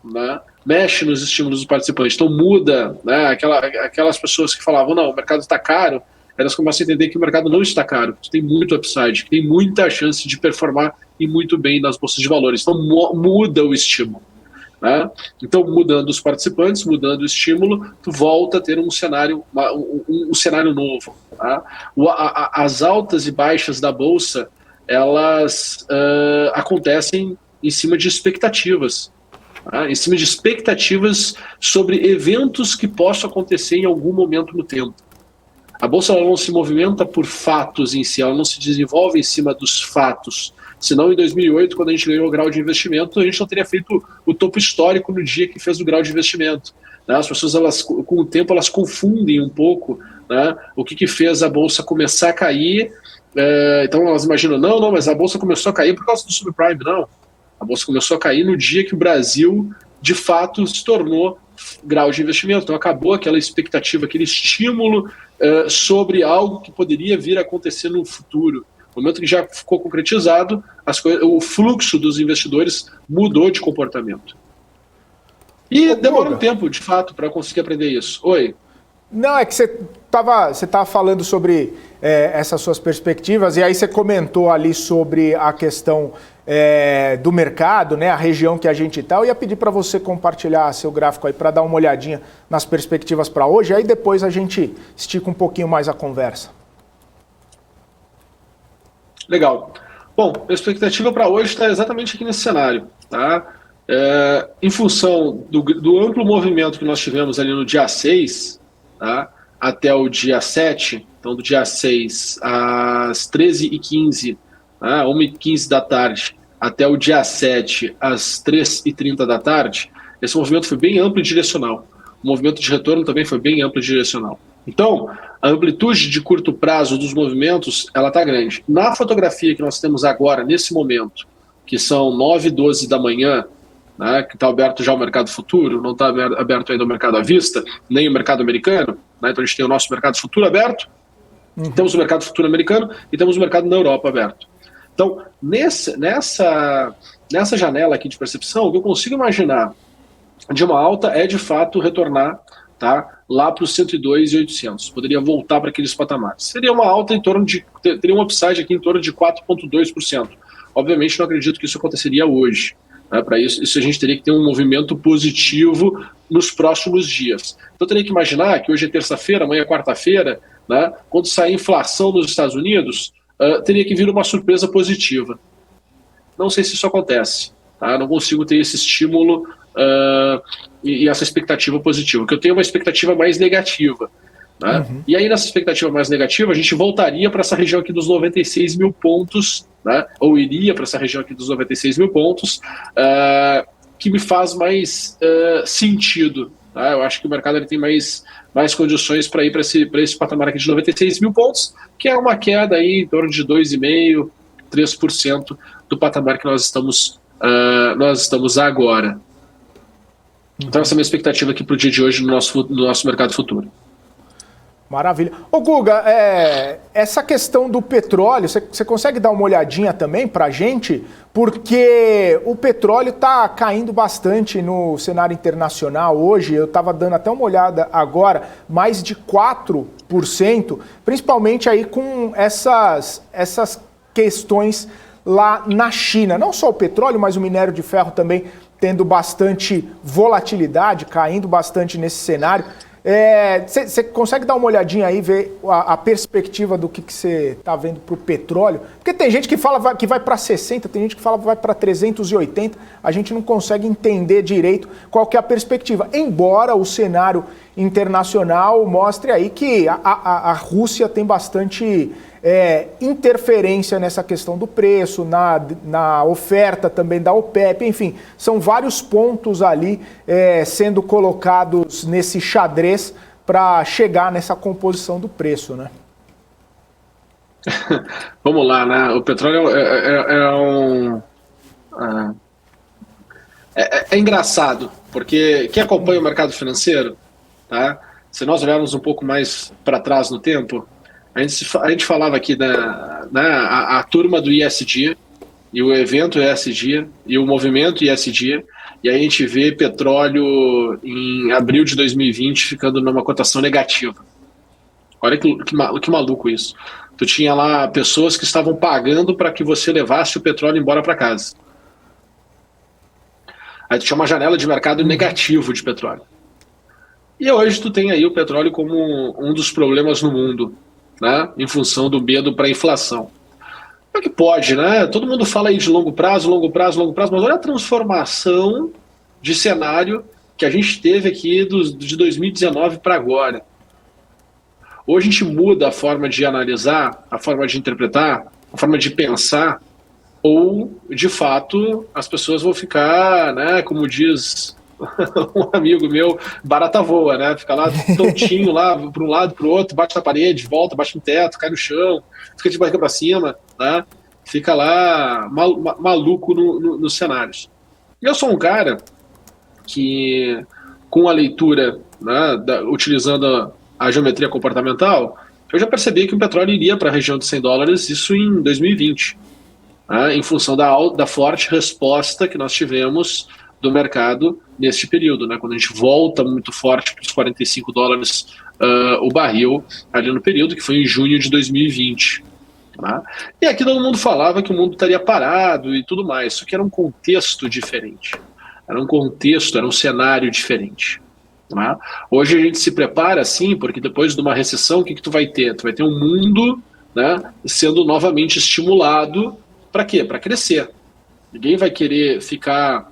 Né? Mexe nos estímulos dos participantes. Então muda, né, aquelas pessoas que falavam, não, o mercado está caro, elas começam a entender que o mercado não está caro, que tem muito upside, que tem muita chance de performar e muito bem nas bolsas de valores. Então muda o estímulo. Né? Então, mudando os participantes, mudando o estímulo, tu volta a ter um cenário novo. Tá? As altas e baixas da bolsa, elas acontecem em cima de expectativas. Tá? Em cima de expectativas sobre eventos que possam acontecer em algum momento no tempo. A bolsa ela não se movimenta por fatos em si, ela não se desenvolve em cima dos fatos. Senão, em 2008, quando a gente ganhou o grau de investimento, a gente não teria feito o topo histórico no dia que fez o grau de investimento. Né? As pessoas, com o tempo, elas confundem um pouco, né? O que fez a bolsa começar a cair. Então, elas imaginam, não, mas a bolsa começou a cair por causa do subprime. Não. A bolsa começou a cair no dia que o Brasil, de fato, se tornou grau de investimento. Então, acabou aquela expectativa, aquele estímulo sobre algo que poderia vir a acontecer no futuro. No momento que já ficou concretizado, o fluxo dos investidores mudou de comportamento. E demora um tempo, de fato, para conseguir aprender isso. Oi? Não, é que você estava falando sobre essas suas perspectivas, e aí você comentou ali sobre a questão do mercado, né, a região que a gente está. Eu ia pedir para você compartilhar seu gráfico aí para dar uma olhadinha nas perspectivas para hoje, aí depois a gente estica um pouquinho mais a conversa. Legal. Bom, a expectativa para hoje está exatamente aqui nesse cenário. Tá? Em função do amplo movimento que nós tivemos ali no dia 6, tá? Até o dia 7, então do dia 6 às 13h15, tá? 1h15 da tarde, até o dia 7 às 3h30 da tarde, esse movimento foi bem amplo e direcional. O movimento de retorno também foi bem amplo e direcional. Então, a amplitude de curto prazo dos movimentos, ela está grande. Na fotografia que nós temos agora, nesse momento, que são 9h12 da manhã, né, que está aberto já o mercado futuro, não está aberto ainda o mercado à vista, nem o mercado americano, né, então a gente tem o nosso mercado futuro aberto, temos o mercado futuro americano e temos o mercado na Europa aberto. Então, nessa janela aqui de percepção, o que eu consigo imaginar de uma alta é, de fato, retornar, tá, lá para os 102.800. Poderia voltar para aqueles patamares. Seria uma alta teria um upside aqui em torno de 4,2%. Obviamente, não acredito que isso aconteceria hoje. Né? Para isso a gente teria que ter um movimento positivo nos próximos dias. Então, teria que imaginar que hoje é terça-feira, amanhã é quarta-feira, né? Quando sair inflação nos Estados Unidos, teria que vir uma surpresa positiva. Não sei se isso acontece. Tá? Não consigo ter esse estímulo e essa expectativa positiva, que eu tenho uma expectativa mais negativa. Né? E aí, nessa expectativa mais negativa, a gente voltaria para essa região aqui dos 96 mil pontos, né? Ou iria para essa região aqui dos 96 mil pontos, que me faz mais sentido. Tá? Eu acho que o mercado ele tem mais condições para ir para esse patamar aqui de 96 mil pontos, que é uma queda aí em torno de 2,5%, 3% do patamar que nós estamos agora. Então essa é a minha expectativa aqui para o dia de hoje no nosso mercado futuro. Maravilha. Ô Guga, essa questão do petróleo, você consegue dar uma olhadinha também para a gente? Porque o petróleo está caindo bastante no cenário internacional hoje. Eu estava dando até uma olhada agora, mais de 4%, principalmente aí com essas questões lá na China. Não só o petróleo, mas o minério de ferro também tendo bastante volatilidade, caindo bastante nesse cenário. Você consegue dar uma olhadinha aí, ver a perspectiva do que você está vendo para o petróleo? Porque tem gente que fala que vai para 60, tem gente que fala que vai para 380, a gente não consegue entender direito qual que é a perspectiva. Embora o cenário internacional mostre aí que a Rússia tem bastante interferência nessa questão do preço, na oferta também da OPEP, enfim, são vários pontos ali sendo colocados nesse xadrez para chegar nessa composição do preço, né? Vamos lá, né? O petróleo é engraçado, porque quem acompanha o mercado financeiro, tá? Se nós olharmos um pouco mais para trás no tempo, a gente falava aqui a turma do ISD e o evento ISD e o movimento ISD, e aí a gente vê petróleo em abril de 2020 ficando numa cotação negativa. Olha que maluco isso. Tu tinha lá pessoas que estavam pagando para que você levasse o petróleo embora para casa. Aí tu tinha uma janela de mercado negativo de petróleo. E hoje tu tem aí o petróleo como um dos problemas no mundo, né? Em função do medo para a inflação. Como é que pode, né? Todo mundo fala aí de longo prazo, mas olha a transformação de cenário que a gente teve aqui de 2019 para agora. Ou a gente muda a forma de analisar, a forma de interpretar, a forma de pensar, ou, de fato, as pessoas vão ficar, né, como diz um amigo meu, barata voa, né? Fica lá tontinho lá, para um lado, para o outro, bate na parede, volta, bate no teto, cai no chão, fica de barriga para cima, né? Fica lá maluco nos cenários. E eu sou um cara que, com a leitura, né, utilizando a geometria comportamental, eu já percebi que o petróleo iria para a região de $100, isso em 2020, né, em função da forte resposta que nós tivemos do mercado neste período, né, quando a gente volta muito forte para os $45 o barril ali no período, que foi em junho de 2020. Né? E aqui todo mundo falava que o mundo estaria parado e tudo mais, só que era um contexto diferente, era um cenário diferente. Né? Hoje a gente se prepara assim, porque depois de uma recessão, o que tu vai ter? Tu vai ter um mundo, né, sendo novamente estimulado. Para quê? Para crescer. Ninguém vai querer ficar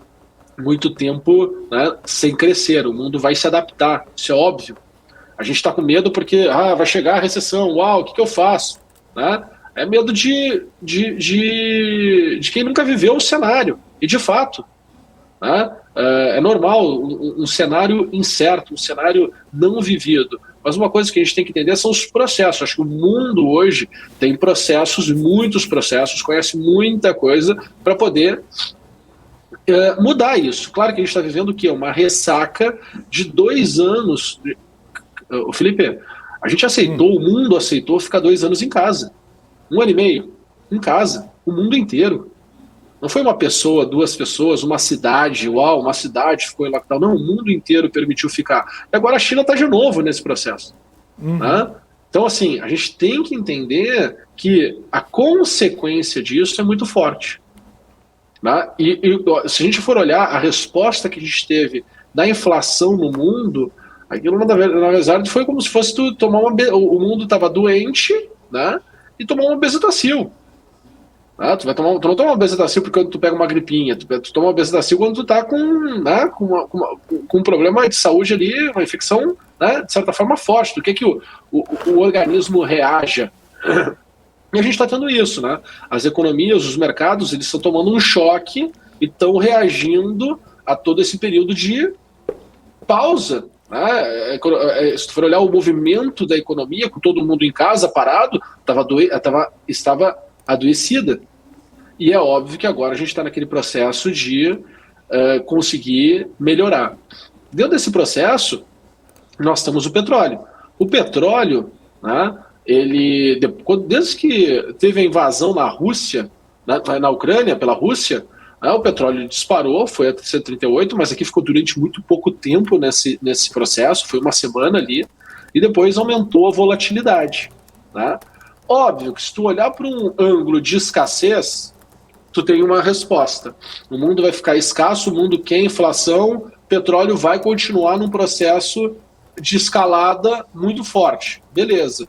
muito tempo, né, sem crescer. O mundo vai se adaptar, isso é óbvio. A gente está com medo porque vai chegar a recessão, uau, o que eu faço? Né? É medo de quem nunca viveu o cenário. E de fato, né, é normal um cenário incerto, um cenário não vivido. Mas uma coisa que a gente tem que entender são os processos. Acho que o mundo hoje tem processos, muitos processos, conhece muita coisa para poder mudar isso. Claro que a gente está vivendo o quê? Uma ressaca de 2 anos. Felipe, a gente aceitou, o mundo aceitou ficar 2 anos em casa. 1 ano e meio em casa, o mundo inteiro. Não foi uma pessoa, 2 pessoas, uma cidade, uma cidade ficou em lockdown. Não, o mundo inteiro permitiu ficar. E agora a China está de novo nesse processo. Né? Então, assim, a gente tem que entender que a consequência disso é muito forte. Né? E se a gente for olhar a resposta que a gente teve da inflação no mundo, aquilo na verdade foi como se fosse tu tomar o mundo estava doente, né? E tomar uma bezetacil. Tu não toma uma bezetacil porque tu pega uma gripinha, tu toma uma bezetacil quando tu tá com um problema de saúde ali, uma infecção, né, de certa forma forte, do que o organismo reaja. E a gente está tendo isso, né? As economias, os mercados, eles estão tomando um choque e estão reagindo a todo esse período de pausa. Né? Se tu for olhar o movimento da economia, com todo mundo em casa, parado, estava adoecida. E é óbvio que agora a gente está naquele processo de conseguir melhorar. Dentro desse processo, nós temos o petróleo. O petróleo, né, desde que teve a invasão na Rússia, na Ucrânia, pela Rússia, o petróleo disparou, foi a 138, mas aqui ficou durante muito pouco tempo nesse processo, foi 1 semana ali, e depois aumentou a volatilidade. Né? Óbvio que se tu olhar para um ângulo de escassez, tu tem uma resposta. O mundo vai ficar escasso, o mundo quer inflação, petróleo vai continuar num processo de escalada muito forte. Beleza.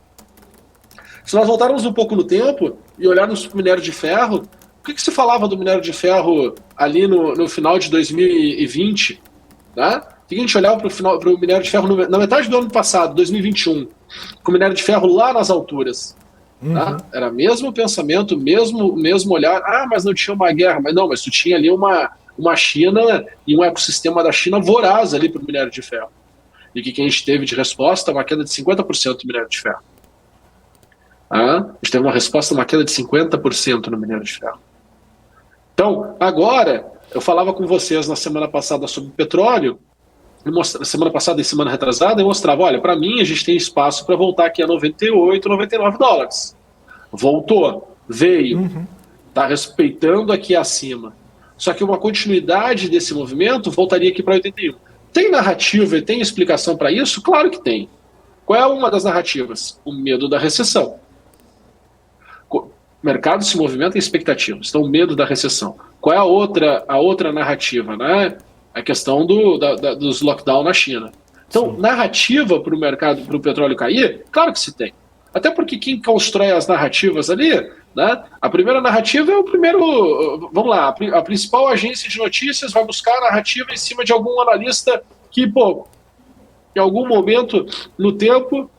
Se nós voltarmos um pouco no tempo e olharmos para o minério de ferro, o que se falava do minério de ferro ali no final de 2020? Né? Se a gente olhar para o minério de ferro na metade do ano passado, 2021, com o minério de ferro lá nas alturas, tá? Era mesmo pensamento, mesmo olhar, mas não tinha uma guerra, mas tu tinha ali uma China e um ecossistema da China voraz ali para o minério de ferro. E o que a gente teve de resposta? Uma queda de 50% do minério de ferro. A gente teve uma resposta, uma queda de 50% no minério de ferro. Então, agora, eu falava com vocês na semana passada sobre petróleo, semana passada e semana retrasada, eu mostrava, olha, para mim a gente tem espaço para voltar aqui a 98, 99 dólares. Voltou, veio, está respeitando aqui acima. Só que uma continuidade desse movimento voltaria aqui para 81. Tem narrativa e tem explicação para isso? Claro que tem. Qual é uma das narrativas? O medo da recessão. O mercado se movimenta em expectativas, então o medo da recessão. Qual é a outra narrativa? Né? A questão dos lockdown na China. Então, narrativa para o mercado, para o petróleo cair, claro que se tem. Até porque quem constrói as narrativas ali, né? A primeira narrativa é o primeiro... Vamos lá, a principal agência de notícias vai buscar a narrativa em cima de algum analista que, em algum momento no tempo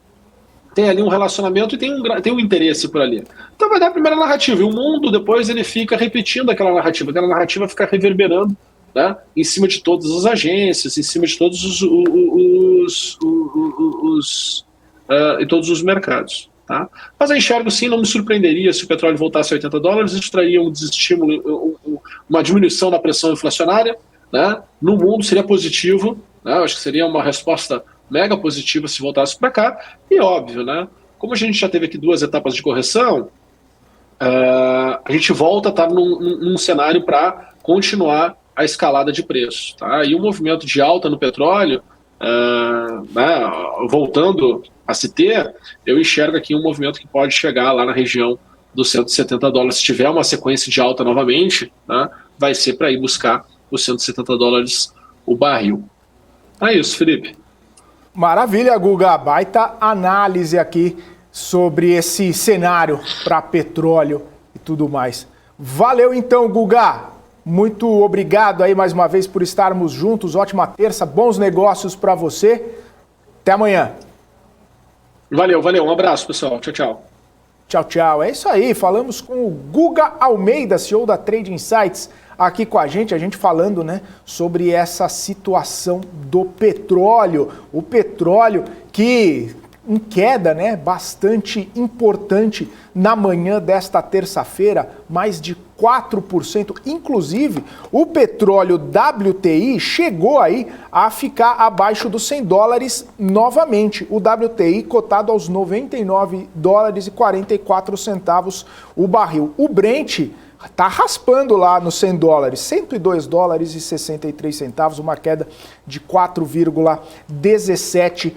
tem ali um relacionamento e tem um interesse por ali. Então vai dar a primeira narrativa. E o mundo depois ele fica repetindo aquela narrativa fica reverberando, né, em cima de todas as agências, em cima de todos os mercados. Tá? Mas eu enxergo sim, não me surpreenderia se o petróleo voltasse a $80, isso traria um desestímulo, uma diminuição da pressão inflacionária, né? No mundo seria positivo, né? Eu acho que seria uma resposta mega positiva se voltasse para cá, e óbvio, né? Como a gente já teve aqui 2 etapas de correção, a gente volta a estar num cenário para continuar a escalada de preços, tá? E o movimento de alta no petróleo, né, voltando a se ter, eu enxergo aqui um movimento que pode chegar lá na região dos $170. Se tiver uma sequência de alta novamente, né, vai ser para ir buscar os $170 o barril. É isso, Felipe. Maravilha, Guga. Baita análise aqui sobre esse cenário para petróleo e tudo mais. Valeu então, Guga. Muito obrigado aí mais uma vez por estarmos juntos. Ótima terça, bons negócios para você. Até amanhã. Valeu. Um abraço, pessoal. Tchau. Tchau, tchau. É isso aí. Falamos com o Guga Almeida, CEO da Trade Insights, aqui com a gente falando, né, sobre essa situação do petróleo. O petróleo que em queda, né, bastante importante na manhã desta terça-feira, mais de 4%. Inclusive, o petróleo WTI chegou aí a ficar abaixo dos $100 novamente. O WTI cotado aos $99,44 o barril. O Brent está raspando lá nos $100, $102,63, uma queda de 4,17%.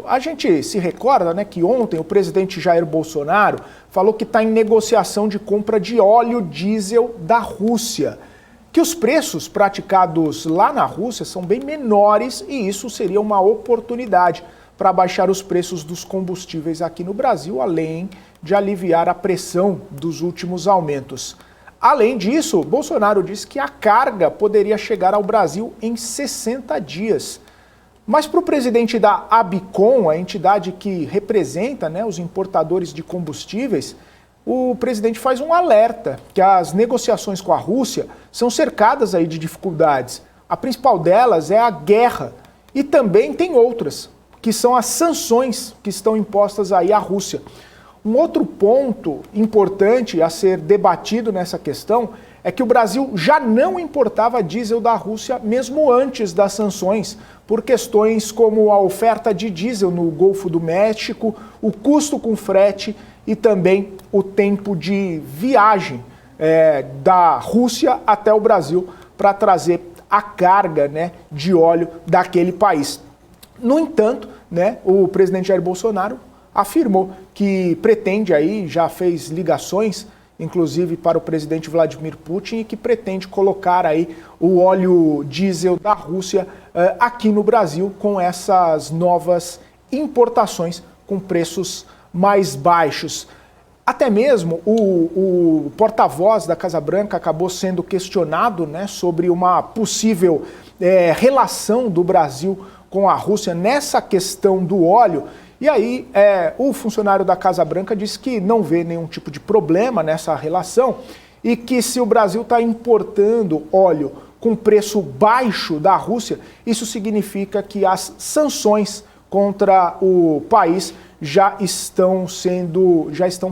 A gente se recorda, né, que ontem o presidente Jair Bolsonaro falou que está em negociação de compra de óleo diesel da Rússia, que os preços praticados lá na Rússia são bem menores e isso seria uma oportunidade para baixar os preços dos combustíveis aqui no Brasil, além de aliviar a pressão dos últimos aumentos. Além disso, Bolsonaro disse que a carga poderia chegar ao Brasil em 60 dias. Mas para o presidente da ABICOM, a entidade que representa, né, os importadores de combustíveis, o presidente faz um alerta que as negociações com a Rússia são cercadas aí de dificuldades. A principal delas é a guerra e também tem outras, que são as sanções que estão impostas aí à Rússia. Um outro ponto importante a ser debatido nessa questão é que o Brasil já não importava diesel da Rússia mesmo antes das sanções, por questões como a oferta de diesel no Golfo do México, o custo com frete e também o tempo de viagem da Rússia até o Brasil para trazer a carga, né, de óleo daquele país. No entanto, né, o presidente Jair Bolsonaro afirmou que pretende aí, já fez ligações, inclusive para o presidente Vladimir Putin, e que pretende colocar aí o óleo diesel da Rússia aqui no Brasil com essas novas importações com preços mais baixos. Até mesmo o porta-voz da Casa Branca acabou sendo questionado, né, sobre uma possível relação do Brasil com a Rússia nessa questão do óleo. E aí o funcionário da Casa Branca disse que não vê nenhum tipo de problema nessa relação e que se o Brasil está importando óleo com preço baixo da Rússia, isso significa que as sanções contra o país já estão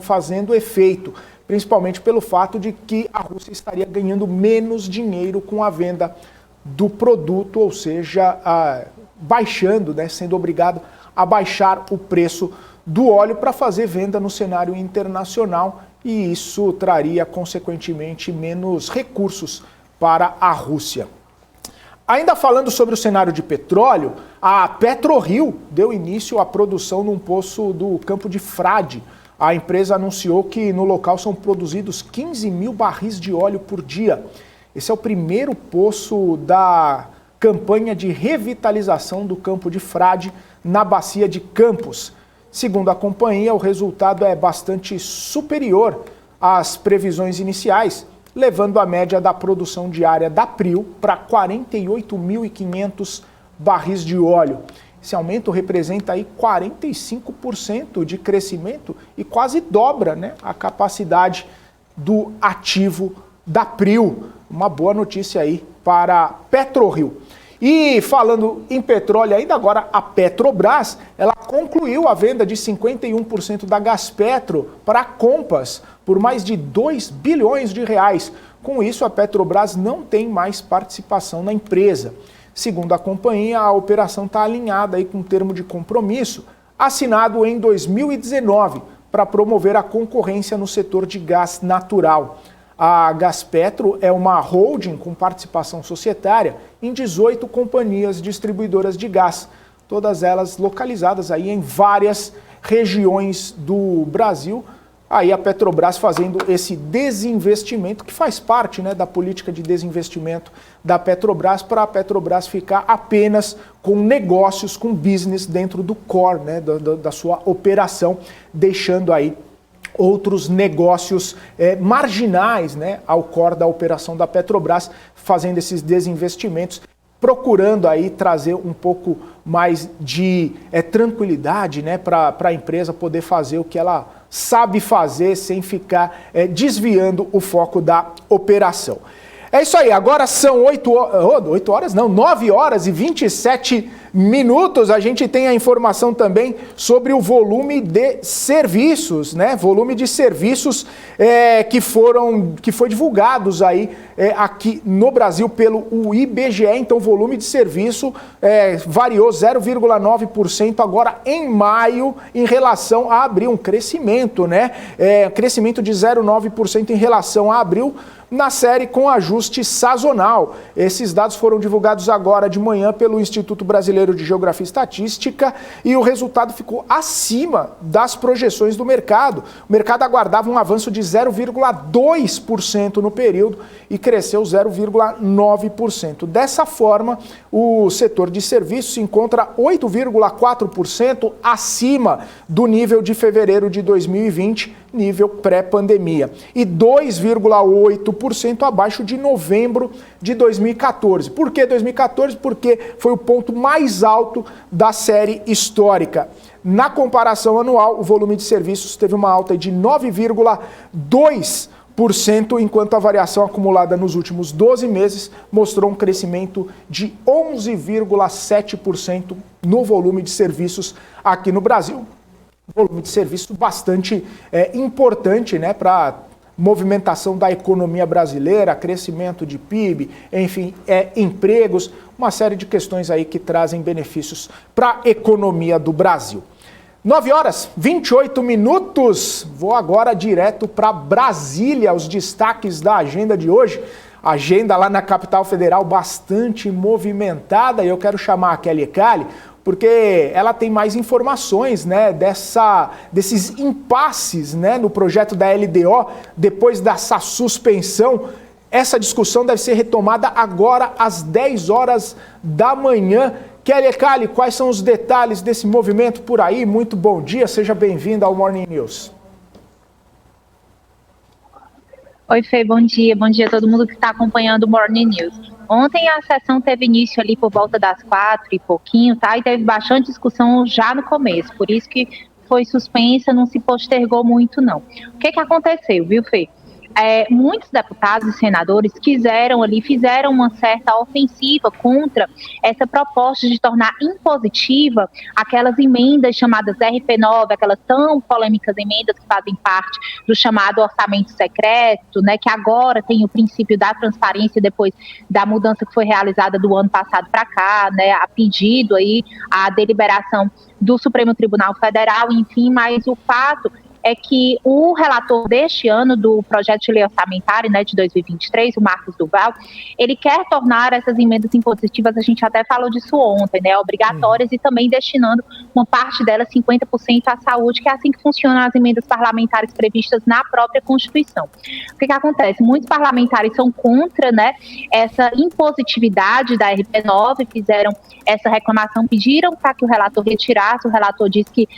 fazendo efeito, principalmente pelo fato de que a Rússia estaria ganhando menos dinheiro com a venda do produto, ou seja, baixando, né, sendo obrigado a baixar o preço do óleo para fazer venda no cenário internacional, e isso traria, consequentemente, menos recursos para a Rússia. Ainda falando sobre o cenário de petróleo, a PetroRio deu início à produção num poço do Campo de Frade. A empresa anunciou que no local são produzidos 15 mil barris de óleo por dia. Esse é o primeiro poço da campanha de revitalização do Campo de Frade na bacia de Campos. Segundo a companhia, o resultado é bastante superior às previsões iniciais, levando a média da produção diária da PRIO para 48.500 barris de óleo. Esse aumento representa aí 45% de crescimento e quase dobra, né, a capacidade do ativo da PRIO. Uma boa notícia aí para a PetroRio. E falando em petróleo ainda, agora a Petrobras, ela concluiu a venda de 51% da Gaspetro para a Compass por mais de 2 bilhões de reais. Com isso, a Petrobras não tem mais participação na empresa. Segundo a companhia, a operação está alinhada aí com um termo de compromisso assinado em 2019 para promover a concorrência no setor de gás natural. A Gaspetro é uma holding com participação societária em 18 companhias distribuidoras de gás, todas elas localizadas aí em várias regiões do Brasil. Aí a Petrobras fazendo esse desinvestimento, que faz parte, né, da política de desinvestimento da Petrobras, para a Petrobras ficar apenas com negócios, com business dentro do core, né, da sua operação, deixando aí outros negócios marginais, né, ao core da operação da Petrobras, fazendo esses desinvestimentos, procurando aí trazer um pouco mais de tranquilidade, né, para a empresa poder fazer o que ela sabe fazer sem ficar desviando o foco da operação. É isso aí, agora são 9 horas e 27 minutos. A gente tem a informação também sobre o volume de serviços, né? Volume de serviços que foi divulgados aí aqui no Brasil pelo IBGE. Então, o volume de serviço variou 0,9% agora em maio em relação a abril, um crescimento, né? Crescimento de 0,9% em relação a abril, na série com ajuste sazonal. Esses dados foram divulgados agora de manhã pelo Instituto Brasileiro de Geografia e Estatística e o resultado ficou acima das projeções do mercado. O mercado aguardava um avanço de 0,2% no período e cresceu 0,9%. Dessa forma, o setor de serviços se encontra 8,4% acima do nível de fevereiro de 2020, nível pré-pandemia, e 2,8% abaixo de novembro de 2014. Por que 2014? Porque foi o ponto mais alto da série histórica. Na comparação anual, o volume de serviços teve uma alta de 9,2%, enquanto a variação acumulada nos últimos 12 meses mostrou um crescimento de 11,7% no volume de serviços aqui no Brasil. Volume de serviço bastante importante, né, para movimentação da economia brasileira, crescimento de PIB, enfim, empregos, uma série de questões aí que trazem benefícios para a economia do Brasil. 9 horas, 28 minutos. Vou agora direto para Brasília, os destaques da agenda de hoje. Agenda lá na capital federal bastante movimentada, e eu quero chamar a Kelly Cali, porque ela tem mais informações, né, desses impasses, né, no projeto da LDO, depois dessa suspensão. Essa discussão deve ser retomada agora às 10 horas da manhã. Kelly Cali, quais são os detalhes desse movimento por aí? Muito bom dia, seja bem-vinda ao Morning News. Oi, Fê, bom dia a todo mundo que está acompanhando o Morning News. Ontem a sessão teve início ali por volta das 4 e pouquinho, tá? E teve bastante discussão já no começo, por isso que foi suspensa, não se postergou muito não. O que aconteceu, viu, Fê? Muitos deputados e senadores fizeram uma certa ofensiva contra essa proposta de tornar impositiva aquelas emendas chamadas RP9, aquelas tão polêmicas emendas que fazem parte do chamado orçamento secreto, né, que agora tem o princípio da transparência depois da mudança que foi realizada do ano passado para cá, né, a pedido aí a deliberação do Supremo Tribunal Federal, enfim, mas o fato é que o relator deste ano do projeto de lei orçamentária, né, de 2023, o Marcos Duval, ele quer tornar essas emendas impositivas, a gente até falou disso ontem, né, obrigatórias e também destinando uma parte delas, 50% à saúde, que é assim que funcionam as emendas parlamentares previstas na própria Constituição. O que acontece? Muitos parlamentares são contra, né, essa impositividade da RP9, fizeram essa reclamação, pediram para que o relator retirasse, o relator disse que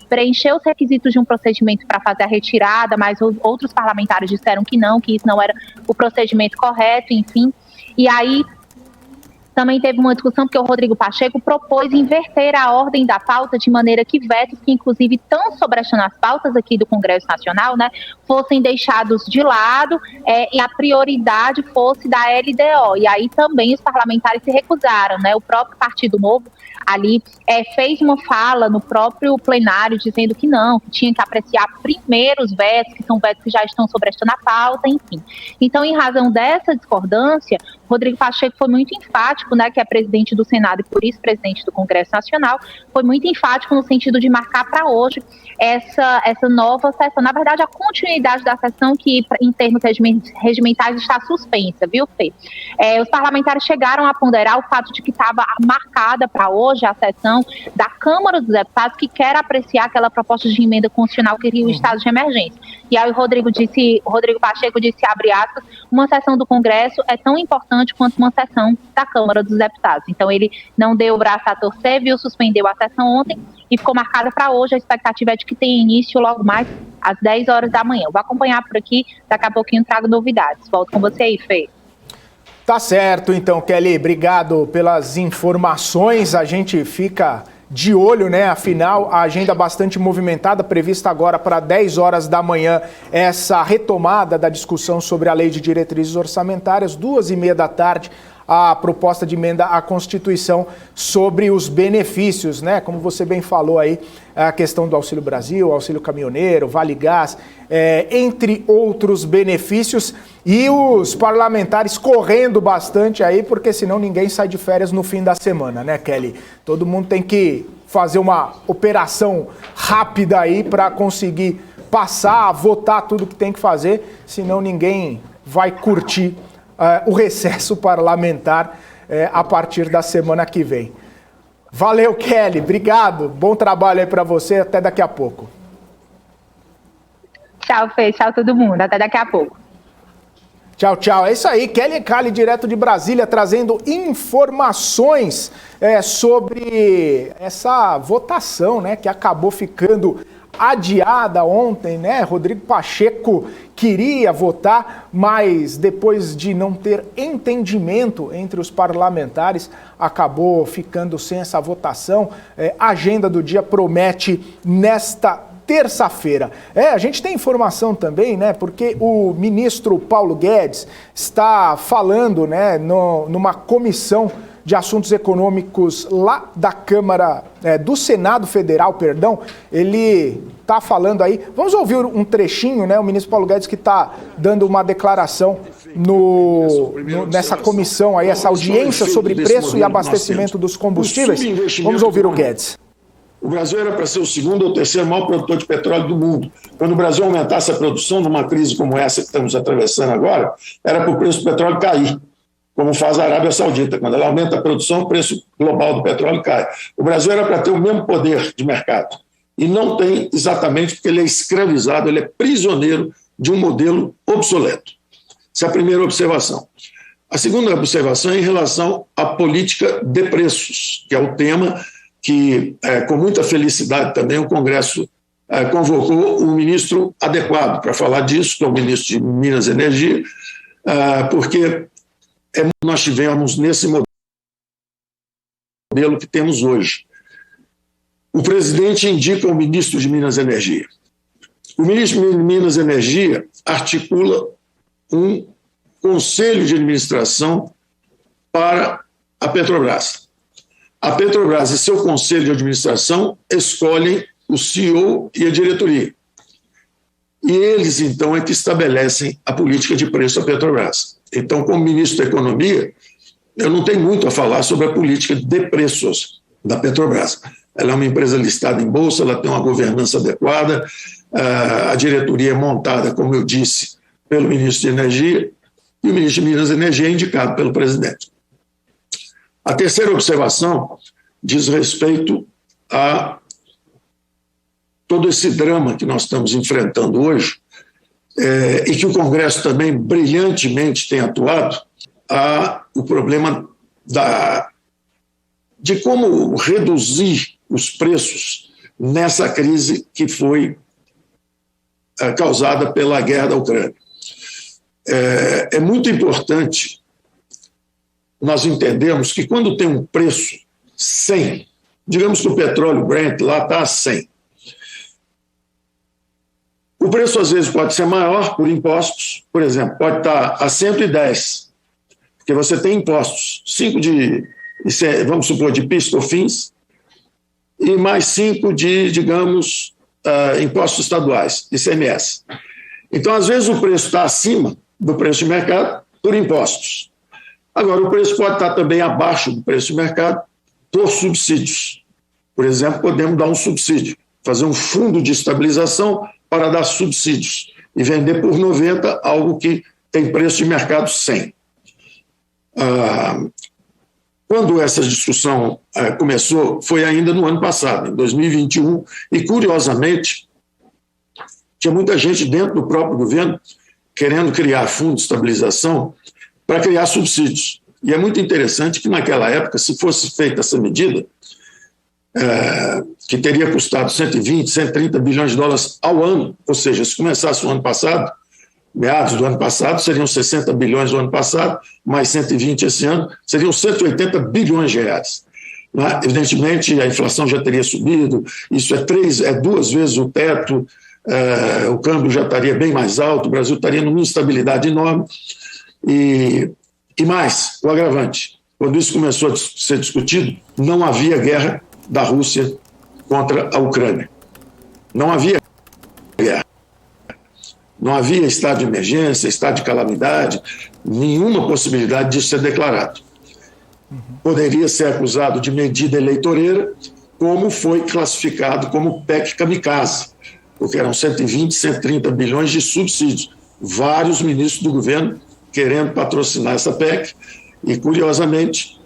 preencheu os requisitos de um procedimento para fazer a retirada, mas outros parlamentares disseram que isso não era o procedimento correto, enfim. E aí também teve uma discussão porque o Rodrigo Pacheco propôs inverter a ordem da pauta de maneira que vetos que inclusive estão sobrestando as pautas aqui do Congresso Nacional, né, fossem deixados de lado e a prioridade fosse da LDO. E aí também os parlamentares se recusaram, né, o próprio Partido Novo ali fez uma fala no próprio plenário dizendo que não, que tinha que apreciar primeiro os vetos, que são vetos que já estão sobrestando a pauta, enfim. Então, em razão dessa discordância, Rodrigo Pacheco foi muito enfático, né, que é presidente do Senado e por isso presidente do Congresso Nacional, foi muito enfático no sentido de marcar para hoje essa nova sessão, na verdade a continuidade da sessão que em termos regimentais está suspensa, viu, Fê? Os parlamentares chegaram a ponderar o fato de que estava marcada para hoje a sessão da Câmara dos Deputados que quer apreciar aquela proposta de emenda constitucional que cria o estado de emergência. E aí o Rodrigo Pacheco disse, abre aspas, uma sessão do Congresso é tão importante quanto uma sessão da Câmara dos Deputados. Então ele não deu o braço a torcer, suspendeu a sessão ontem e ficou marcada para hoje. A expectativa é de que tenha início logo mais às 10 horas da manhã. Eu vou acompanhar por aqui, daqui a pouquinho trago novidades. Volto com você aí, Fê. Tá certo, então, Kelly, obrigado pelas informações. A gente fica de olho, né? Afinal, a agenda bastante movimentada, prevista agora para 10 horas da manhã, essa retomada da discussão sobre a Lei de Diretrizes Orçamentárias, 2h30 da tarde, a proposta de emenda à Constituição sobre os benefícios, né? Como você bem falou aí, a questão do Auxílio Brasil, Auxílio Caminhoneiro, Vale Gás, entre outros benefícios, e os parlamentares correndo bastante aí, porque senão ninguém sai de férias no fim da semana, né, Kelly? Todo mundo tem que fazer uma operação rápida aí para conseguir passar, votar tudo que tem que fazer, senão ninguém vai curtir o recesso parlamentar a partir da semana que vem. Valeu, Kelly, obrigado, bom trabalho aí para você, até daqui a pouco. Tchau, Fê, tchau todo mundo, até daqui a pouco. Tchau, tchau. É isso aí, Kelly Cali, direto de Brasília, trazendo informações sobre essa votação, né, que acabou ficando adiada ontem, né? Rodrigo Pacheco queria votar, mas depois de não ter entendimento entre os parlamentares, acabou ficando sem essa votação. A agenda do dia promete nesta terça-feira. A gente tem informação também, né? Porque o ministro Paulo Guedes está falando, né, numa comissão de Assuntos Econômicos lá da Câmara, do Senado Federal, perdão, ele está falando aí, vamos ouvir um trechinho, né, o ministro Paulo Guedes que está dando uma declaração nessa comissão aí, essa audiência sobre preço e abastecimento dos combustíveis. Vamos ouvir o Guedes. O Brasil era para ser o segundo ou terceiro maior produtor de petróleo do mundo. Quando o Brasil aumentasse a produção numa crise como essa que estamos atravessando agora, era para o preço do petróleo cair, como faz a Arábia Saudita. Quando ela aumenta a produção, o preço global do petróleo cai. O Brasil era para ter o mesmo poder de mercado. E não tem exatamente porque ele é escravizado, ele é prisioneiro de um modelo obsoleto. Essa é a primeira observação. A segunda observação é em relação à política de preços, que é o tema que, com muita felicidade também, o Congresso convocou um ministro adequado para falar disso, que é o ministro de Minas e Energia, porque nós tivemos nesse modelo que temos hoje. O presidente indica o ministro de Minas e Energia. O ministro de Minas e Energia articula um conselho de administração para a Petrobras. A Petrobras e seu conselho de administração escolhem o CEO e a diretoria. E eles, então, é que estabelecem a política de preço da Petrobras. Então, como ministro da Economia, eu não tenho muito a falar sobre a política de preços da Petrobras. Ela é uma empresa listada em bolsa, ela tem uma governança adequada, a diretoria é montada, como eu disse, pelo ministro de Energia, e o ministro de Minas e Energia é indicado pelo presidente. A terceira observação diz respeito a todo esse drama que nós estamos enfrentando hoje, e que o Congresso também brilhantemente tem atuado, o problema de como reduzir os preços nessa crise que foi causada pela guerra da Ucrânia. É muito importante nós entendermos que quando tem um preço 100, digamos que o petróleo Brent lá está a 100, o preço às vezes pode ser maior por impostos, por exemplo, pode estar a 110, porque você tem impostos, 5 vamos supor, de PIS/COFINS, e mais 5 de, digamos, impostos estaduais, ICMS. Então, às vezes, o preço está acima do preço de mercado por impostos. Agora, o preço pode estar também abaixo do preço de mercado por subsídios. Por exemplo, podemos dar um subsídio, fazer um fundo de estabilização para dar subsídios e vender por 90 algo que tem preço de mercado 100. Quando essa discussão começou, foi ainda no ano passado, em 2021, e curiosamente, tinha muita gente dentro do próprio governo querendo criar fundo de estabilização para criar subsídios. E é muito interessante que naquela época, se fosse feita essa medida, que teria custado 120, 130 bilhões de dólares ao ano, ou seja, se começasse o ano passado, meados do ano passado, seriam 60 bilhões do ano passado, mais 120 esse ano, seriam 180 bilhões de reais. Evidentemente, a inflação já teria subido, isso é 2 vezes o teto, o câmbio já estaria bem mais alto, o Brasil estaria numa instabilidade enorme. E mais, o agravante, quando isso começou a ser discutido, não havia guerra da Rússia contra a Ucrânia. Não havia guerra. Não havia estado de emergência, estado de calamidade, nenhuma possibilidade disso ser declarado. Poderia ser acusado de medida eleitoreira, como foi classificado como PEC kamikaze, porque eram 120, 130 bilhões de subsídios. Vários ministros do governo querendo patrocinar essa PEC, e, curiosamente,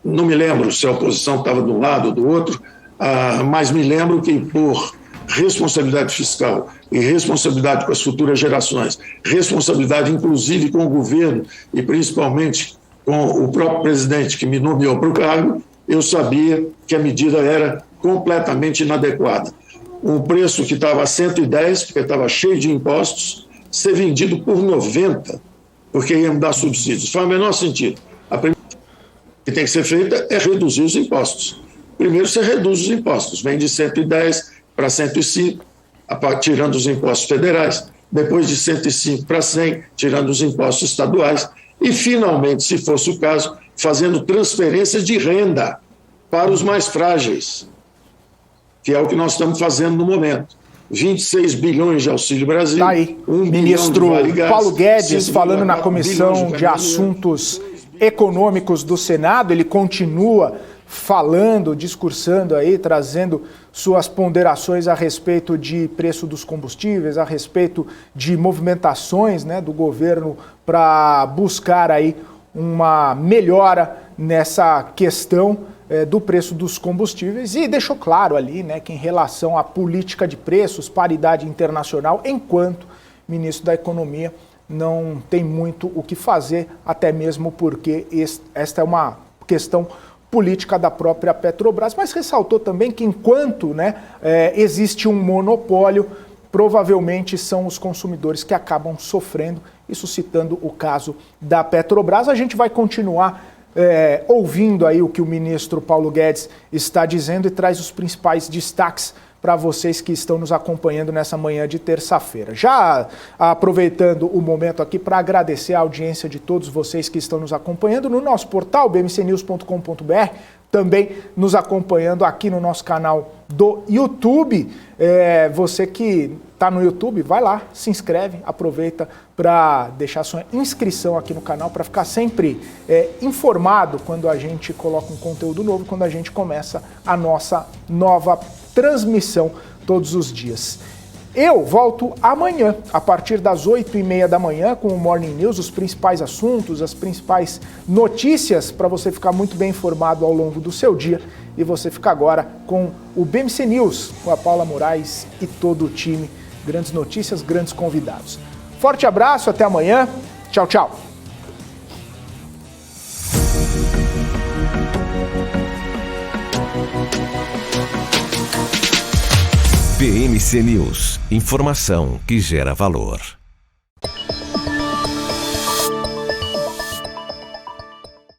não me lembro se a oposição estava de um lado ou do outro, mas me lembro que, por responsabilidade fiscal e responsabilidade com as futuras gerações, responsabilidade inclusive com o governo e principalmente com o próprio presidente que me nomeou para o cargo, eu sabia que a medida era completamente inadequada. Um preço que estava a 110, porque estava cheio de impostos, ser vendido por 90, porque ia me dar subsídios. Faz o menor sentido. A primeira coisa que tem que ser feita é reduzir os impostos. Primeiro você reduz os impostos, vem de 110 para 105, tirando os impostos federais, depois de 105 para 100, tirando os impostos estaduais, e finalmente, se fosse o caso, fazendo transferências de renda para os mais frágeis, que é o que nós estamos fazendo no momento. 26 bilhões de Auxílio Brasil. Tá aí, ministro Paulo Guedes falando na Comissão de Assuntos Econômicos do Senado, ele continua falando, discursando aí, trazendo suas ponderações a respeito de preço dos combustíveis, a respeito de movimentações, né, do governo para buscar aí uma melhora nessa questão do preço dos combustíveis, e deixou claro ali, né, que em relação à política de preços, paridade internacional, enquanto ministro da Economia, não tem muito o que fazer, até mesmo porque esta é uma questão política da própria Petrobras, mas ressaltou também que enquanto, né, existe um monopólio, provavelmente são os consumidores que acabam sofrendo, isso citando o caso da Petrobras. A gente vai continuar ouvindo aí o que o ministro Paulo Guedes está dizendo e traz os principais destaques para vocês que estão nos acompanhando nessa manhã de terça-feira. Já aproveitando o momento aqui para agradecer a audiência de todos vocês que estão nos acompanhando no nosso portal bmcnews.com.br, também nos acompanhando aqui no nosso canal do YouTube. Você que está no YouTube, vai lá, se inscreve, aproveita para deixar sua inscrição aqui no canal para ficar sempre informado quando a gente coloca um conteúdo novo, quando a gente começa a nossa nova transmissão todos os dias. Eu volto amanhã, a partir das 8h30 da manhã, com o Morning News, os principais assuntos, as principais notícias, para você ficar muito bem informado ao longo do seu dia. E você fica agora com o BMC News, com a Paula Moraes e todo o time. Grandes notícias, grandes convidados. Forte abraço, até amanhã. Tchau, tchau. BMC News, informação que gera valor.